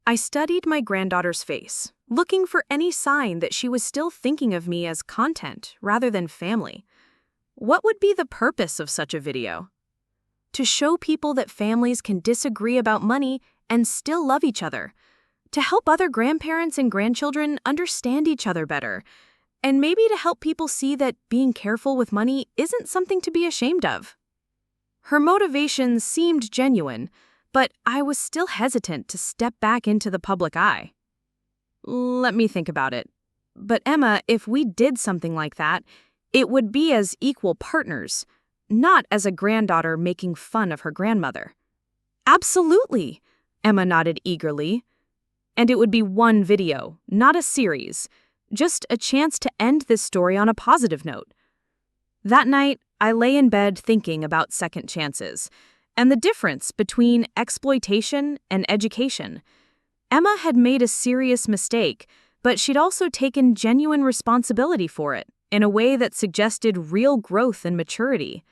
I studied my granddaughter's face, looking for any sign that she was still thinking of me as content rather than family. What would be the purpose of such a video? To show people that families can disagree about money and still love each other. To help other grandparents and grandchildren understand each other better. And maybe to help people see that being careful with money isn't something to be ashamed of. Her motivation seemed genuine, but I was still hesitant to step back into the public eye. Let me think about it. But Emma, if we did something like that, it would be as equal partners, not as a granddaughter making fun of her grandmother. Absolutely, Emma nodded eagerly. And it would be one video, not a series, just a chance to end this story on a positive note. That night, I lay in bed thinking about second chances and the difference between exploitation and education. Emma had made a serious mistake, but she'd also taken genuine responsibility for it in a way that suggested real growth and maturity.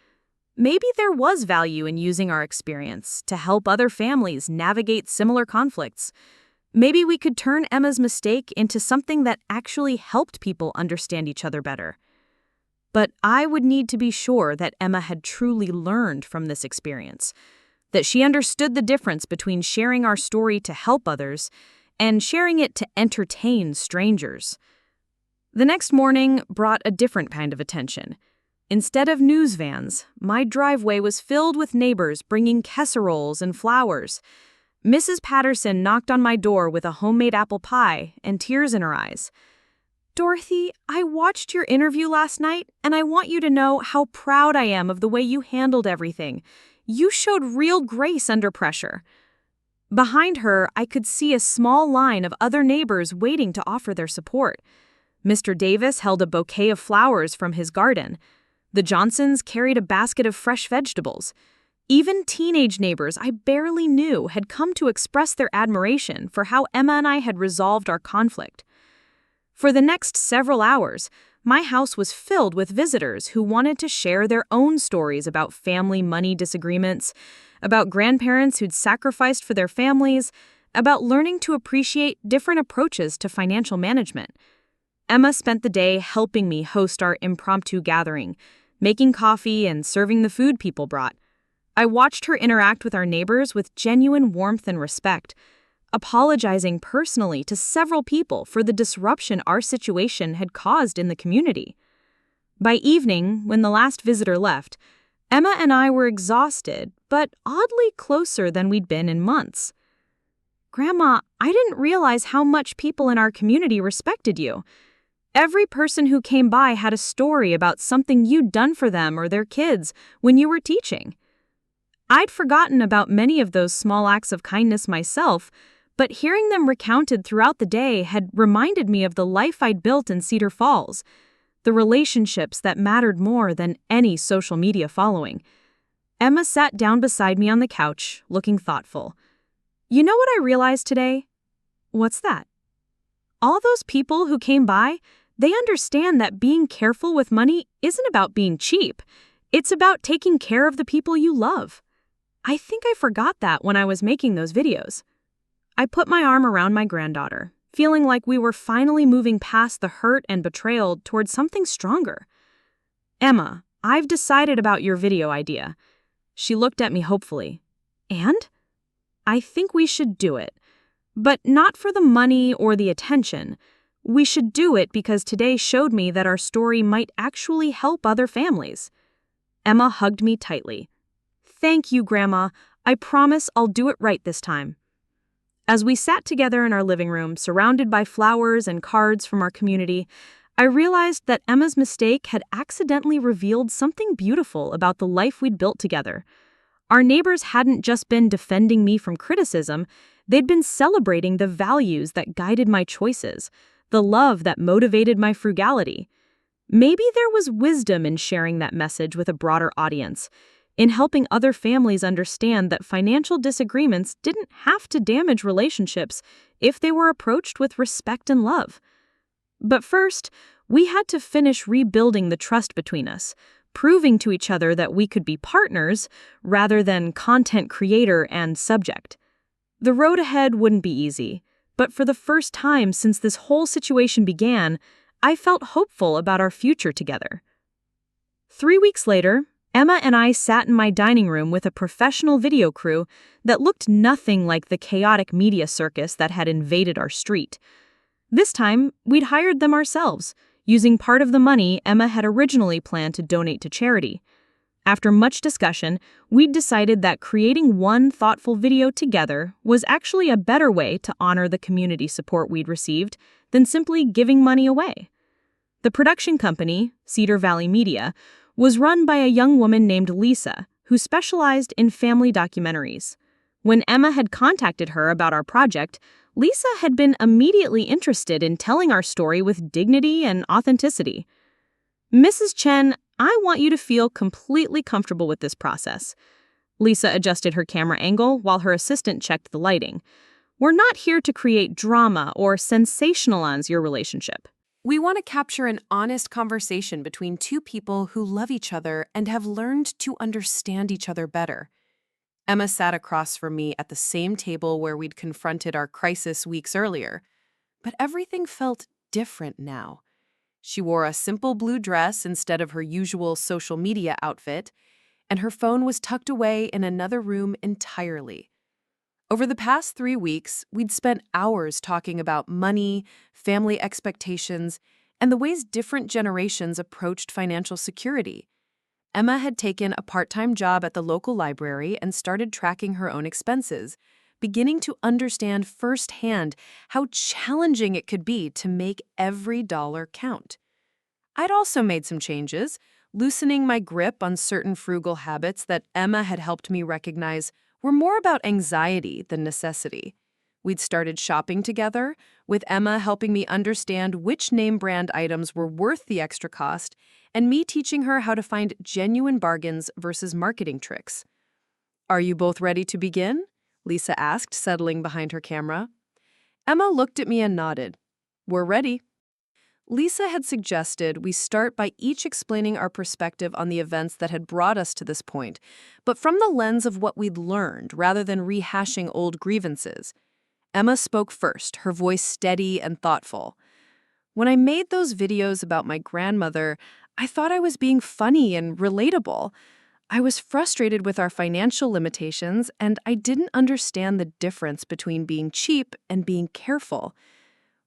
Maybe there was value in using our experience to help other families navigate similar conflicts. Maybe we could turn Emma's mistake into something that actually helped people understand each other better. But I would need to be sure that Emma had truly learned from this experience, that she understood the difference between sharing our story to help others and sharing it to entertain strangers. The next morning brought a different kind of attention. Instead of news vans, my driveway was filled with neighbors bringing casseroles and flowers. Mrs. Patterson knocked on my door with a homemade apple pie and tears in her eyes. "Dorothy, I watched your interview last night, and I want you to know how proud I am of the way you handled everything. You showed real grace under pressure." Behind her, I could see a small line of other neighbors waiting to offer their support. Mr. Davis held a bouquet of flowers from his garden. The Johnsons carried a basket of fresh vegetables. Even teenage neighbors I barely knew had come to express their admiration for how Emma and I had resolved our conflict. For the next several hours, my house was filled with visitors who wanted to share their own stories about family money disagreements, about grandparents who'd sacrificed for their families, about learning to appreciate different approaches to financial management. Emma spent the day helping me host our impromptu gathering, making coffee and serving the food people brought. I watched her interact with our neighbors with genuine warmth and respect, apologizing personally to several people for the disruption our situation had caused in the community. By evening, when the last visitor left, Emma and I were exhausted, but oddly closer than we'd been in months. "Grandma, I didn't realize how much people in our community respected you. Every person who came by had a story about something you'd done for them or their kids when you were teaching." I'd forgotten about many of those small acts of kindness myself, but hearing them recounted throughout the day had reminded me of the life I'd built in Cedar Falls, the relationships that mattered more than any social media following. Emma sat down beside me on the couch, looking thoughtful. "You know what I realized today? What's that? All those people who came by, they understand that being careful with money isn't about being cheap. It's about taking care of the people you love. I think I forgot that when I was making those videos. I put my arm around my granddaughter, feeling like we were finally moving past the hurt and betrayal towards something stronger. Emma, I've decided about your video idea. She looked at me hopefully. And? I think we should do it. But not for the money or the attention. We should do it because today showed me that our story might actually help other families. Emma hugged me tightly. Thank you, Grandma. I promise I'll do it right this time. As we sat together in our living room, surrounded by flowers and cards from our community, I realized that Emma's mistake had accidentally revealed something beautiful about the life we'd built together. Our neighbors hadn't just been defending me from criticism, they'd been celebrating the values that guided my choices, the love that motivated my frugality. Maybe there was wisdom in sharing that message with a broader audience, in helping other families understand that financial disagreements didn't have to damage relationships if they were approached with respect and love. But first, we had to finish rebuilding the trust between us, proving to each other that we could be partners rather than content creator and subject. The road ahead wouldn't be easy, but for the first time since this whole situation began, I felt hopeful about our future together. 3 weeks later, Emma and I sat in my dining room with a professional video crew that looked nothing like the chaotic media circus that had invaded our street. This time, we'd hired them ourselves, using part of the money Emma had originally planned to donate to charity. After much discussion, we'd decided that creating one thoughtful video together was actually a better way to honor the community support we'd received than simply giving money away. The production company, Cedar Valley Media, was run by a young woman named Lisa, who specialized in family documentaries. When Emma had contacted her about our project, Lisa had been immediately interested in telling our story with dignity and authenticity. Mrs. Chen, I want you to feel completely comfortable with this process. Lisa adjusted her camera angle while her assistant checked the lighting. We're not here to create drama or sensationalize your relationship. We want to capture an honest conversation between two people who love each other and have learned to understand each other better. Emma sat across from me at the same table where we'd confronted our crisis weeks earlier, but everything felt different now. She wore a simple blue dress instead of her usual social media outfit, and her phone was tucked away in another room entirely. Over the past 3 weeks, we'd spent hours talking about money, family expectations, and the ways different generations approached financial security. Emma had taken a part-time job at the local library and started tracking her own expenses, beginning to understand firsthand how challenging it could be to make every dollar count. I'd also made some changes, loosening my grip on certain frugal habits that Emma had helped me recognize were more about anxiety than necessity. We'd started shopping together, with Emma helping me understand which name brand items were worth the extra cost, and me teaching her how to find genuine bargains versus marketing tricks. Are you both ready to begin? Lisa asked, settling behind her camera. Emma looked at me and nodded. We're ready. Lisa had suggested we start by each explaining our perspective on the events that had brought us to this point, but from the lens of what we'd learned rather than rehashing old grievances. Emma spoke first, her voice steady and thoughtful. When I made those videos about my grandmother, I thought I was being funny and relatable. I was frustrated with our financial limitations, and I didn't understand the difference between being cheap and being careful.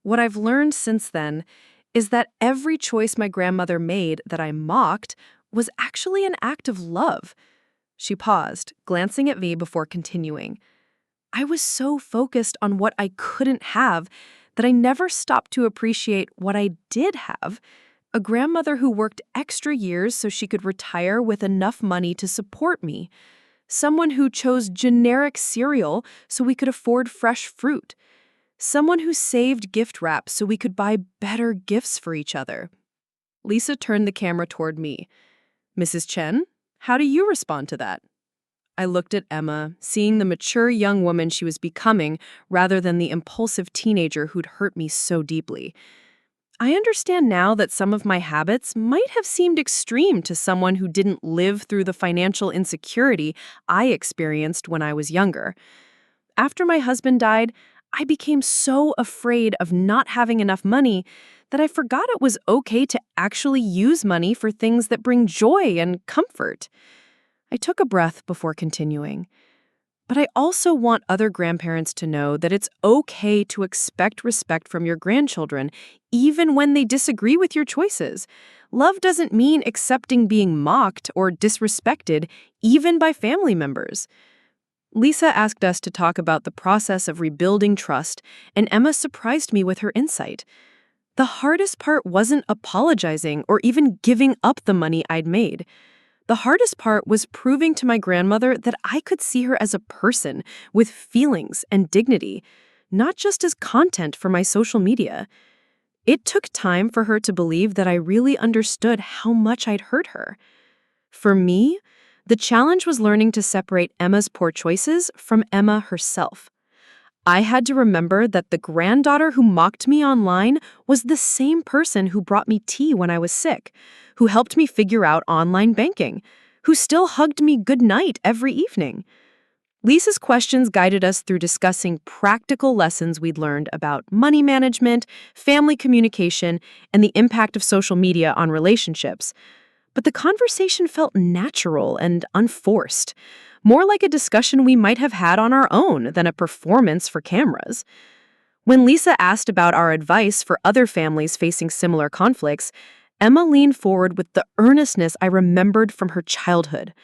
What I've learned since then is that every choice my grandmother made that I mocked was actually an act of love. She paused, glancing at me before continuing. I was so focused on what I couldn't have that I never stopped to appreciate what I did have. A grandmother who worked extra years so she could retire with enough money to support me. Someone who chose generic cereal so we could afford fresh fruit. Someone who saved gift wrap so we could buy better gifts for each other. Lisa turned the camera toward me. Mrs. Chen, how do you respond to that? I looked at Emma, seeing the mature young woman she was becoming rather than the impulsive teenager who'd hurt me so deeply. I understand now that some of my habits might have seemed extreme to someone who didn't live through the financial insecurity I experienced when I was younger. After my husband died, I became so afraid of not having enough money that I forgot it was okay to actually use money for things that bring joy and comfort. I took a breath before continuing. But I also want other grandparents to know that it's okay to expect respect from your grandchildren, even when they disagree with your choices. Love doesn't mean accepting being mocked or disrespected, even by family members. Lisa asked us to talk about the process of rebuilding trust, and Emma surprised me with her insight. The hardest part wasn't apologizing or even giving up the money I'd made. The hardest part was proving to my grandmother that I could see her as a person with feelings and dignity, not just as content for my social media. It took time for her to believe that I really understood how much I'd hurt her. For me, the challenge was learning to separate Emma's poor choices from Emma herself. I had to remember that the granddaughter who mocked me online was the same person who brought me tea when I was sick, who helped me figure out online banking, who still hugged me goodnight every evening. Lisa's questions guided us through discussing practical lessons we'd learned about money management, family communication, and the impact of social media on relationships. But the conversation felt natural and unforced, more like a discussion we might have had on our own than a performance for cameras. When Lisa asked about our advice for other families facing similar conflicts, Emma leaned forward with the earnestness I remembered from her childhood.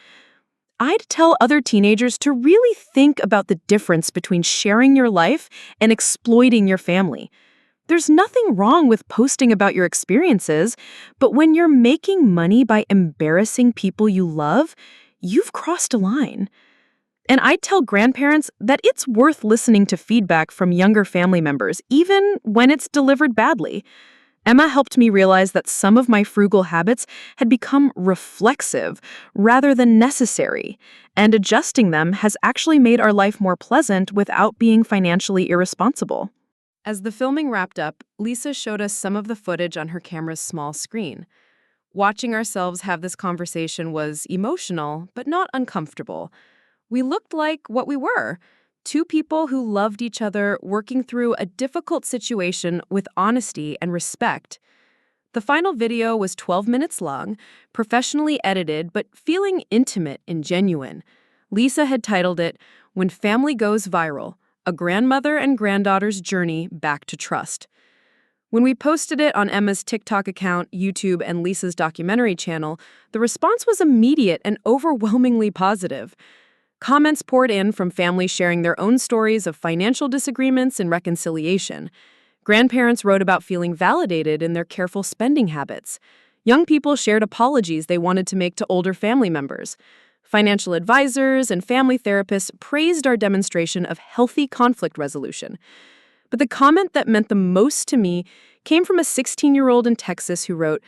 I'd tell other teenagers to really think about the difference between sharing your life and exploiting your family. There's nothing wrong with posting about your experiences, but when you're making money by embarrassing people you love, you've crossed a line. And I'd tell grandparents that it's worth listening to feedback from younger family members, even when it's delivered badly. Emma helped me realize that some of my frugal habits had become reflexive rather than necessary, and adjusting them has actually made our life more pleasant without being financially irresponsible. As the filming wrapped up, Lisa showed us some of the footage on her camera's small screen. Watching ourselves have this conversation was emotional, but not uncomfortable. We looked like what we were, two people who loved each other working through a difficult situation with honesty and respect. The final video was 12 minutes long, professionally edited, but feeling intimate and genuine. Lisa had titled it, "When Family Goes Viral, A Grandmother and Granddaughter's Journey Back to Trust." When we posted it on Emma's TikTok account, YouTube, and Lisa's documentary channel, the response was immediate and overwhelmingly positive. Comments poured in from families sharing their own stories of financial disagreements and reconciliation. Grandparents wrote about feeling validated in their careful spending habits. Young people shared apologies they wanted to make to older family members. Financial advisors and family therapists praised our demonstration of healthy conflict resolution. But the comment that meant the most to me came from a 16-year-old in Texas who wrote,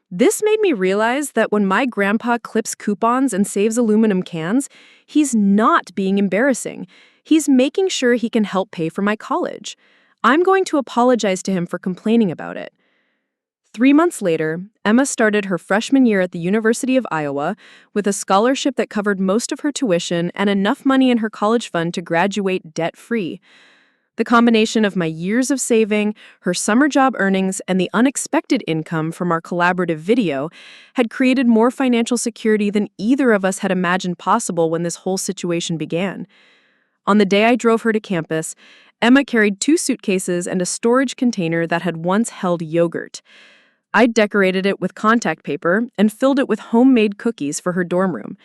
"This made me realize that when my grandpa clips coupons and saves aluminum cans, he's not being embarrassing. He's making sure he can help pay for my college. I'm going to apologize to him for complaining about it." 3 months later, Emma started her freshman year at the University of Iowa with a scholarship that covered most of her tuition and enough money in her college fund to graduate debt-free. The combination of my years of saving, her summer job earnings, and the unexpected income from our collaborative video had created more financial security than either of us had imagined possible when this whole situation began. On the day I drove her to campus, Emma carried 2 suitcases and a storage container that had once held yogurt. I'd decorated it with contact paper and filled it with homemade cookies for her dorm room.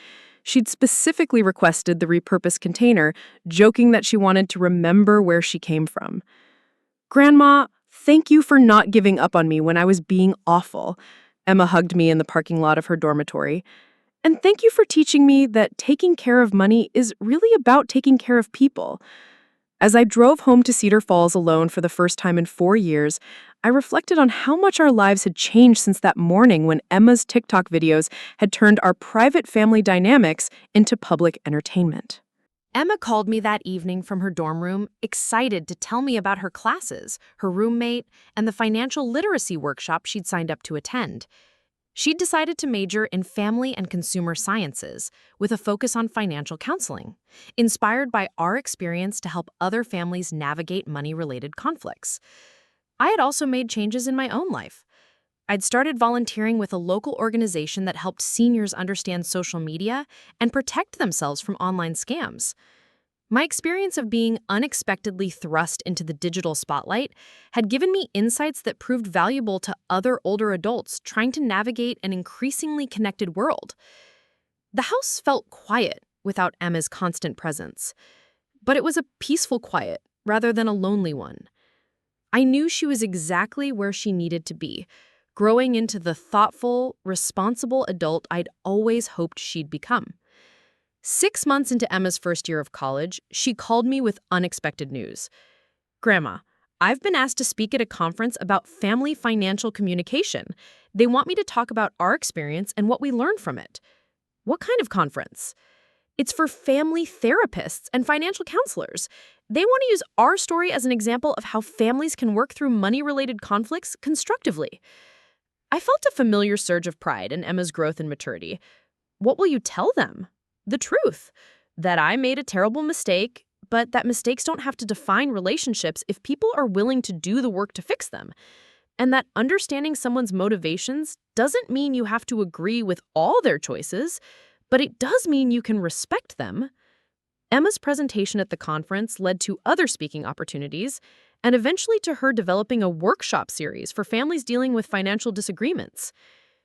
She'd specifically requested the repurposed container, joking that she wanted to remember where she came from. "Grandma, thank you for not giving up on me when I was being awful." Emma hugged me in the parking lot of her dormitory. "And thank you for teaching me that taking care of money is really about taking care of people." As I drove home to Cedar Falls alone for the first time in 4 years, I reflected on how much our lives had changed since that morning when Emma's TikTok videos had turned our private family dynamics into public entertainment. Emma called me that evening from her dorm room, excited to tell me about her classes, her roommate, and the financial literacy workshop she'd signed up to attend. She'd decided to major in family and consumer sciences, with a focus on financial counseling, inspired by our experience to help other families navigate money-related conflicts. I had also made changes in my own life. I'd started volunteering with a local organization that helped seniors understand social media and protect themselves from online scams. My experience of being unexpectedly thrust into the digital spotlight had given me insights that proved valuable to other older adults trying to navigate an increasingly connected world. The house felt quiet without Emma's constant presence, but it was a peaceful quiet rather than a lonely one. I knew she was exactly where she needed to be, growing into the thoughtful, responsible adult I'd always hoped she'd become. 6 months into Emma's first year of college, she called me with unexpected news. "Grandma, I've been asked to speak at a conference about family financial communication. They want me to talk about our experience and what we learned from it." "What kind of conference?" "It's for family therapists and financial counselors. They want to use our story as an example of how families can work through money-related conflicts constructively." I felt a familiar surge of pride in Emma's growth and maturity. "What will you tell them?" "The truth. That I made a terrible mistake, but that mistakes don't have to define relationships if people are willing to do the work to fix them. And that understanding someone's motivations doesn't mean you have to agree with all their choices, but it does mean you can respect them." Emma's presentation at the conference led to other speaking opportunities, and eventually to her developing a workshop series for families dealing with financial disagreements.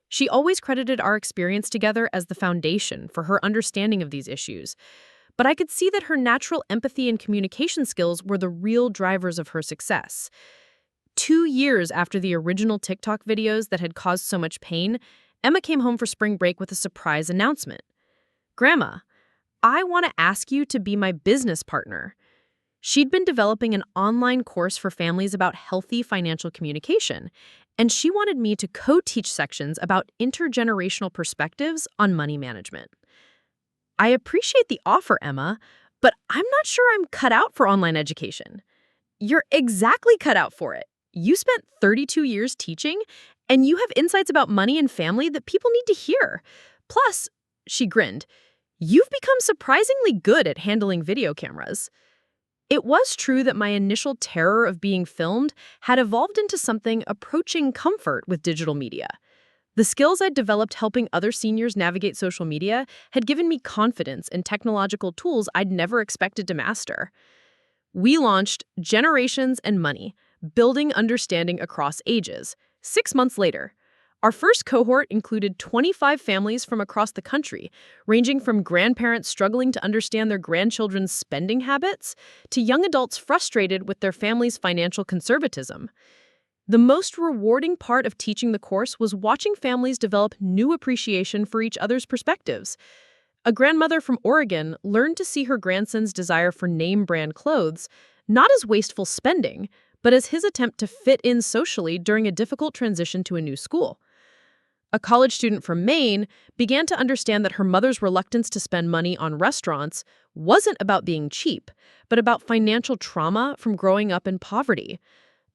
She always credited our experience together as the foundation for her understanding of these issues, but I could see that her natural empathy and communication skills were the real drivers of her success. 2 years after the original TikTok videos that had caused so much pain, Emma came home for spring break with a surprise announcement. "Grandma, I want to ask you to be my business partner." She'd been developing an online course for families about healthy financial communication, and she wanted me to co-teach sections about intergenerational perspectives on money management. "I appreciate the offer, Emma, but I'm not sure I'm cut out for online education." "You're exactly cut out for it. You spent 32 years teaching, and you have insights about money and family that people need to hear. Plus," she grinned, "you've become surprisingly good at handling video cameras." It was true that my initial terror of being filmed had evolved into something approaching comfort with digital media. The skills I'd developed helping other seniors navigate social media had given me confidence in technological tools I'd never expected to master. We launched Generations and Money, Building Understanding Across Ages, 6 months later. Our first cohort included 25 families from across the country, ranging from grandparents struggling to understand their grandchildren's spending habits to young adults frustrated with their family's financial conservatism. The most rewarding part of teaching the course was watching families develop new appreciation for each other's perspectives. A grandmother from Oregon learned to see her grandson's desire for name-brand clothes not as wasteful spending, but as his attempt to fit in socially during a difficult transition to a new school. A college student from Maine began to understand that her mother's reluctance to spend money on restaurants wasn't about being cheap, but about financial trauma from growing up in poverty.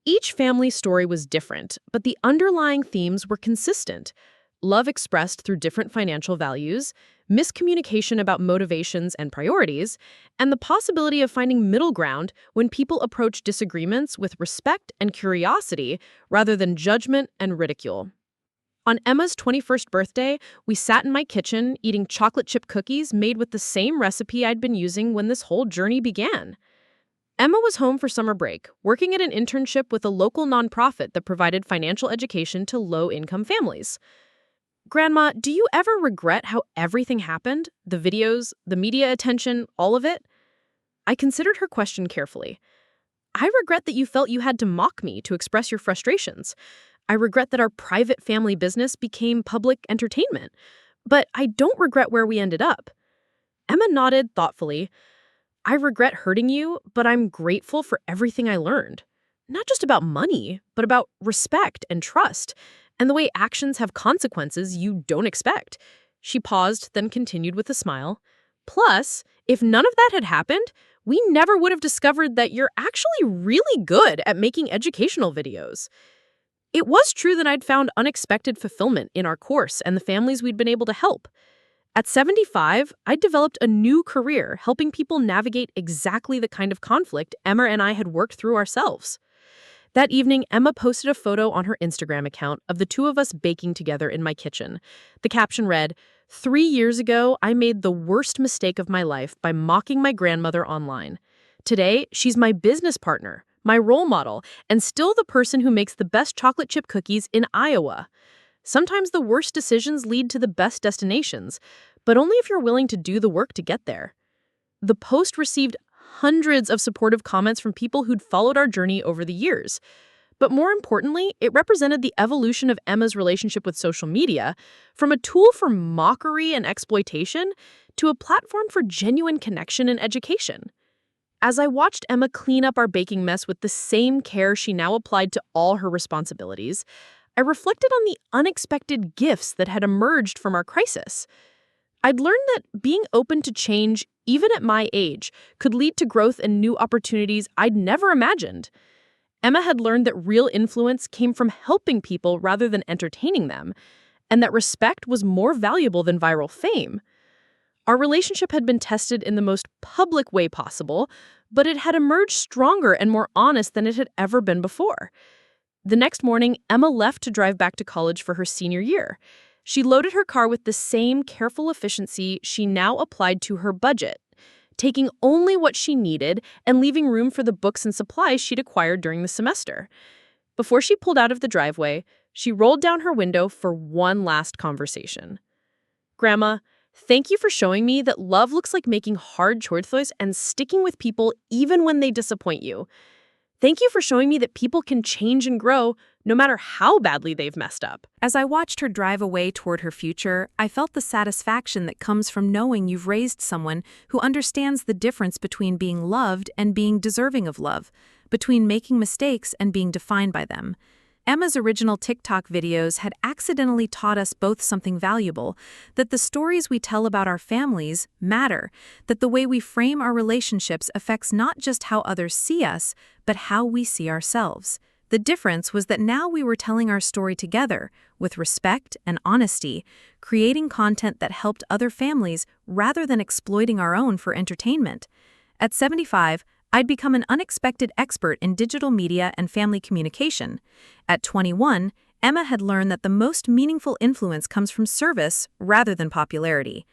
Each family story was different, but the underlying themes were consistent: love expressed through different financial values, miscommunication about motivations and priorities, and the possibility of finding middle ground when people approach disagreements with respect and curiosity rather than judgment and ridicule. On Emma's 21st birthday, we sat in my kitchen eating chocolate chip cookies made with the same recipe I'd been using when this whole journey began. Emma was home for summer break, working at an internship with a local nonprofit that provided financial education to low-income families. "Grandma, do you ever regret how everything happened? The videos, the media attention, all of it?" I considered her question carefully. "I regret that you felt you had to mock me to express your frustrations. I regret that our private family business became public entertainment. But I don't regret where we ended up." Emma nodded thoughtfully. I regret hurting you, but I'm grateful for everything I learned. Not just about money, but about respect and trust, and the way actions have consequences you don't expect. She paused, then continued with a smile. Plus, if none of that had happened, we never would have discovered that you're actually really good at making educational videos. It was true that I'd found unexpected fulfillment in our course and the families we'd been able to help. At 75, I developed a new career helping people navigate exactly the kind of conflict Emma and I had worked through ourselves. That evening, Emma posted a photo on her Instagram account of the two of us baking together in my kitchen. The caption read, "3 years ago, I made the worst mistake of my life by mocking my grandmother online. Today, she's my business partner, my role model, and still the person who makes the best chocolate chip cookies in Iowa. Sometimes the worst decisions lead to the best destinations, but only if you're willing to do the work to get there." The post received hundreds of supportive comments from people who'd followed our journey over the years. But more importantly, it represented the evolution of Emma's relationship with social media, from a tool for mockery and exploitation to a platform for genuine connection and education. As I watched Emma clean up our baking mess with the same care she now applied to all her responsibilities, I reflected on the unexpected gifts that had emerged from our crisis. I'd learned that being open to change, even at my age, could lead to growth and new opportunities I'd never imagined. Emma had learned that real influence came from helping people rather than entertaining them, and that respect was more valuable than viral fame. Our relationship had been tested in the most public way possible, but it had emerged stronger and more honest than it had ever been before. The next morning, Emma left to drive back to college for her senior year. She loaded her car with the same careful efficiency she now applied to her budget, taking only what she needed and leaving room for the books and supplies she'd acquired during the semester. Before she pulled out of the driveway, she rolled down her window for one last conversation. "Grandma, thank you for showing me that love looks like making hard choices and sticking with people even when they disappoint you. Thank you for showing me that people can change and grow no matter how badly they've messed up." As I watched her drive away toward her future, I felt the satisfaction that comes from knowing you've raised someone who understands the difference between being loved and being deserving of love, between making mistakes and being defined by them. Emma's original TikTok videos had accidentally taught us both something valuable, that the stories we tell about our families matter, that the way we frame our relationships affects not just how others see us, but how we see ourselves. The difference was that now we were telling our story together, with respect and honesty, creating content that helped other families rather than exploiting our own for entertainment. At 75, I'd become an unexpected expert in digital media and family communication. At 21, Emma had learned that the most meaningful influence comes from service rather than popularity.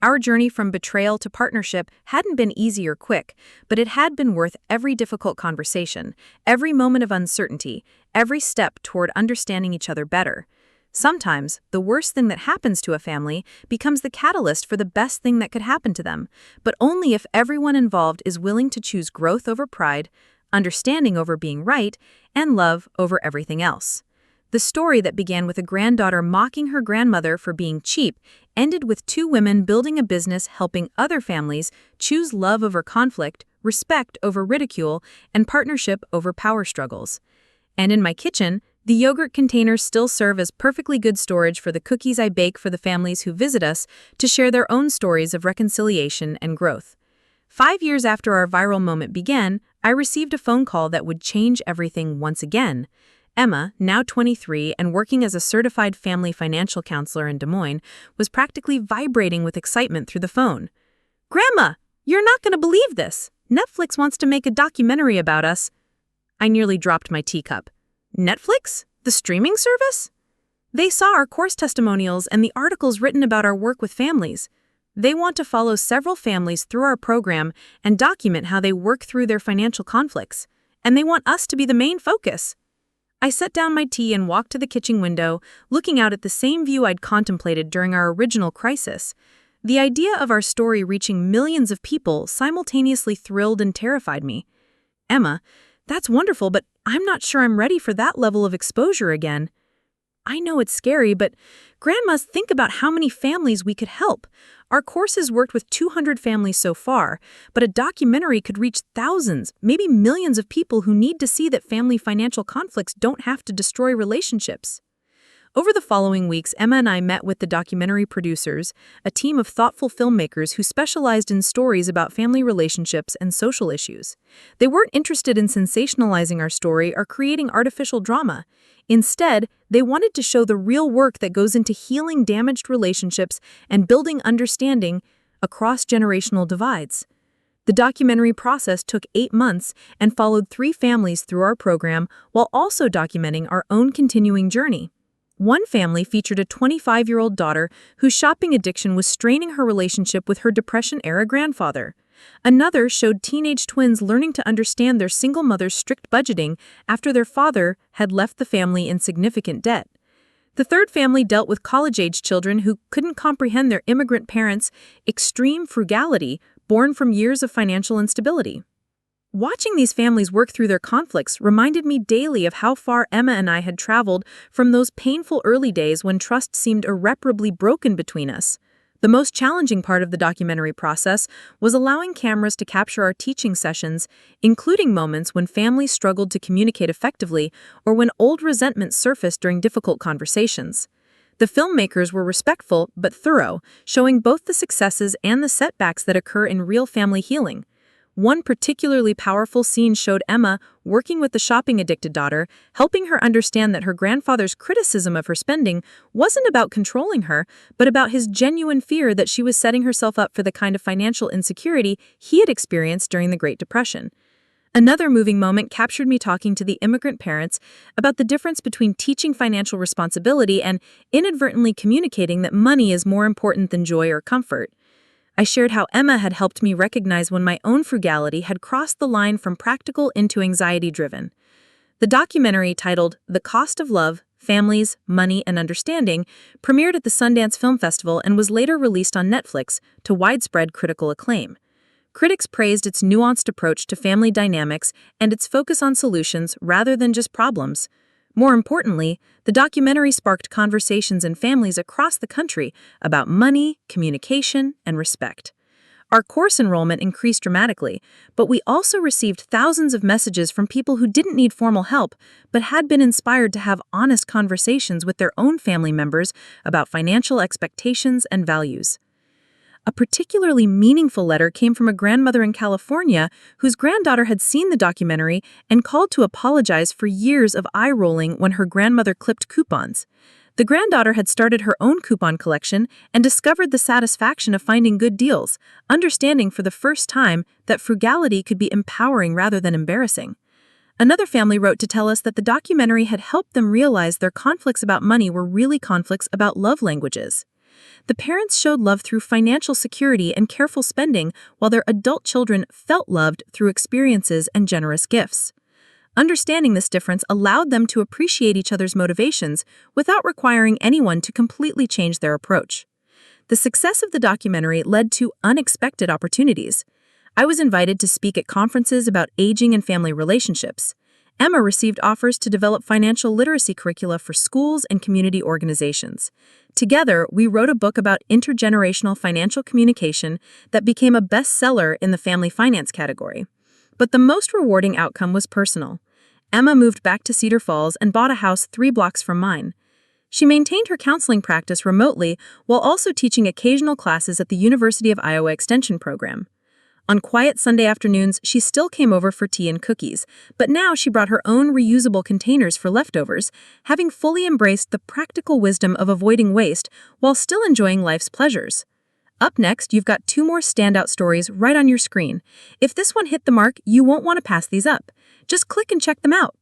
Our journey from betrayal to partnership hadn't been easy or quick, but it had been worth every difficult conversation, every moment of uncertainty, every step toward understanding each other better. Sometimes, the worst thing that happens to a family becomes the catalyst for the best thing that could happen to them, but only if everyone involved is willing to choose growth over pride, understanding over being right, and love over everything else. The story that began with a granddaughter mocking her grandmother for being cheap ended with two women building a business helping other families choose love over conflict, respect over ridicule, and partnership over power struggles. And in my kitchen, the yogurt containers still serve as perfectly good storage for the cookies I bake for the families who visit us to share their own stories of reconciliation and growth. 5 years after our viral moment began, I received a phone call that would change everything once again. Emma, now 23 and working as a certified family financial counselor in Des Moines, was practically vibrating with excitement through the phone. "Grandma, you're not going to believe this. Netflix wants to make a documentary about us." I nearly dropped my teacup. Netflix? The streaming service? They saw our course testimonials and the articles written about our work with families. They want to follow several families through our program and document how they work through their financial conflicts. And they want us to be the main focus. I set down my tea and walked to the kitchen window, looking out at the same view I'd contemplated during our original crisis. The idea of our story reaching millions of people simultaneously thrilled and terrified me. "Emma, that's wonderful, but I'm not sure I'm ready for that level of exposure again." I know it's scary, but grandmas, think about how many families we could help. Our courses worked with 200 families so far, but a documentary could reach thousands, maybe millions of people who need to see that family financial conflicts don't have to destroy relationships. Over the following weeks, Emma and I met with the documentary producers, a team of thoughtful filmmakers who specialized in stories about family relationships and social issues. They weren't interested in sensationalizing our story or creating artificial drama. Instead, they wanted to show the real work that goes into healing damaged relationships and building understanding across generational divides. The documentary process took 8 months and followed 3 families through our program while also documenting our own continuing journey. One family featured a 25-year-old daughter whose shopping addiction was straining her relationship with her Depression-era grandfather. Another showed teenage twins learning to understand their single mother's strict budgeting after their father had left the family in significant debt. The third family dealt with college-age children who couldn't comprehend their immigrant parents' extreme frugality born from years of financial instability. Watching these families work through their conflicts reminded me daily of how far Emma and I had traveled from those painful early days when trust seemed irreparably broken between us. The most challenging part of the documentary process was allowing cameras to capture our teaching sessions, including moments when families struggled to communicate effectively or when old resentment surfaced during difficult conversations. The filmmakers were respectful but thorough, showing both the successes and the setbacks that occur in real family healing. One particularly powerful scene showed Emma working with the shopping-addicted daughter, helping her understand that her grandfather's criticism of her spending wasn't about controlling her, but about his genuine fear that she was setting herself up for the kind of financial insecurity he had experienced during the Great Depression. Another moving moment captured me talking to the immigrant parents about the difference between teaching financial responsibility and inadvertently communicating that money is more important than joy or comfort. I shared how Emma had helped me recognize when my own frugality had crossed the line from practical into anxiety-driven. The documentary, titled The Cost of Love, Families, Money, and Understanding, premiered at the Sundance Film Festival and was later released on Netflix to widespread critical acclaim. Critics praised its nuanced approach to family dynamics and its focus on solutions rather than just problems. More importantly, the documentary sparked conversations in families across the country about money, communication, and respect. Our course enrollment increased dramatically, but we also received thousands of messages from people who didn't need formal help but had been inspired to have honest conversations with their own family members about financial expectations and values. A particularly meaningful letter came from a grandmother in California whose granddaughter had seen the documentary and called to apologize for years of eye-rolling when her grandmother clipped coupons. The granddaughter had started her own coupon collection and discovered the satisfaction of finding good deals, understanding for the first time that frugality could be empowering rather than embarrassing. Another family wrote to tell us that the documentary had helped them realize their conflicts about money were really conflicts about love languages. The parents showed love through financial security and careful spending, while their adult children felt loved through experiences and generous gifts. Understanding this difference allowed them to appreciate each other's motivations without requiring anyone to completely change their approach. The success of the documentary led to unexpected opportunities. I was invited to speak at conferences about aging and family relationships. Emma received offers to develop financial literacy curricula for schools and community organizations. Together, we wrote a book about intergenerational financial communication that became a bestseller in the family finance category. But the most rewarding outcome was personal. Emma moved back to Cedar Falls and bought a house 3 blocks from mine. She maintained her counseling practice remotely while also teaching occasional classes at the University of Iowa Extension program. On quiet Sunday afternoons, she still came over for tea and cookies, but now she brought her own reusable containers for leftovers, having fully embraced the practical wisdom of avoiding waste while still enjoying life's pleasures. Up next, you've got 2 more standout stories right on your screen. If this one hit the mark, you won't want to pass these up. Just click and check them out.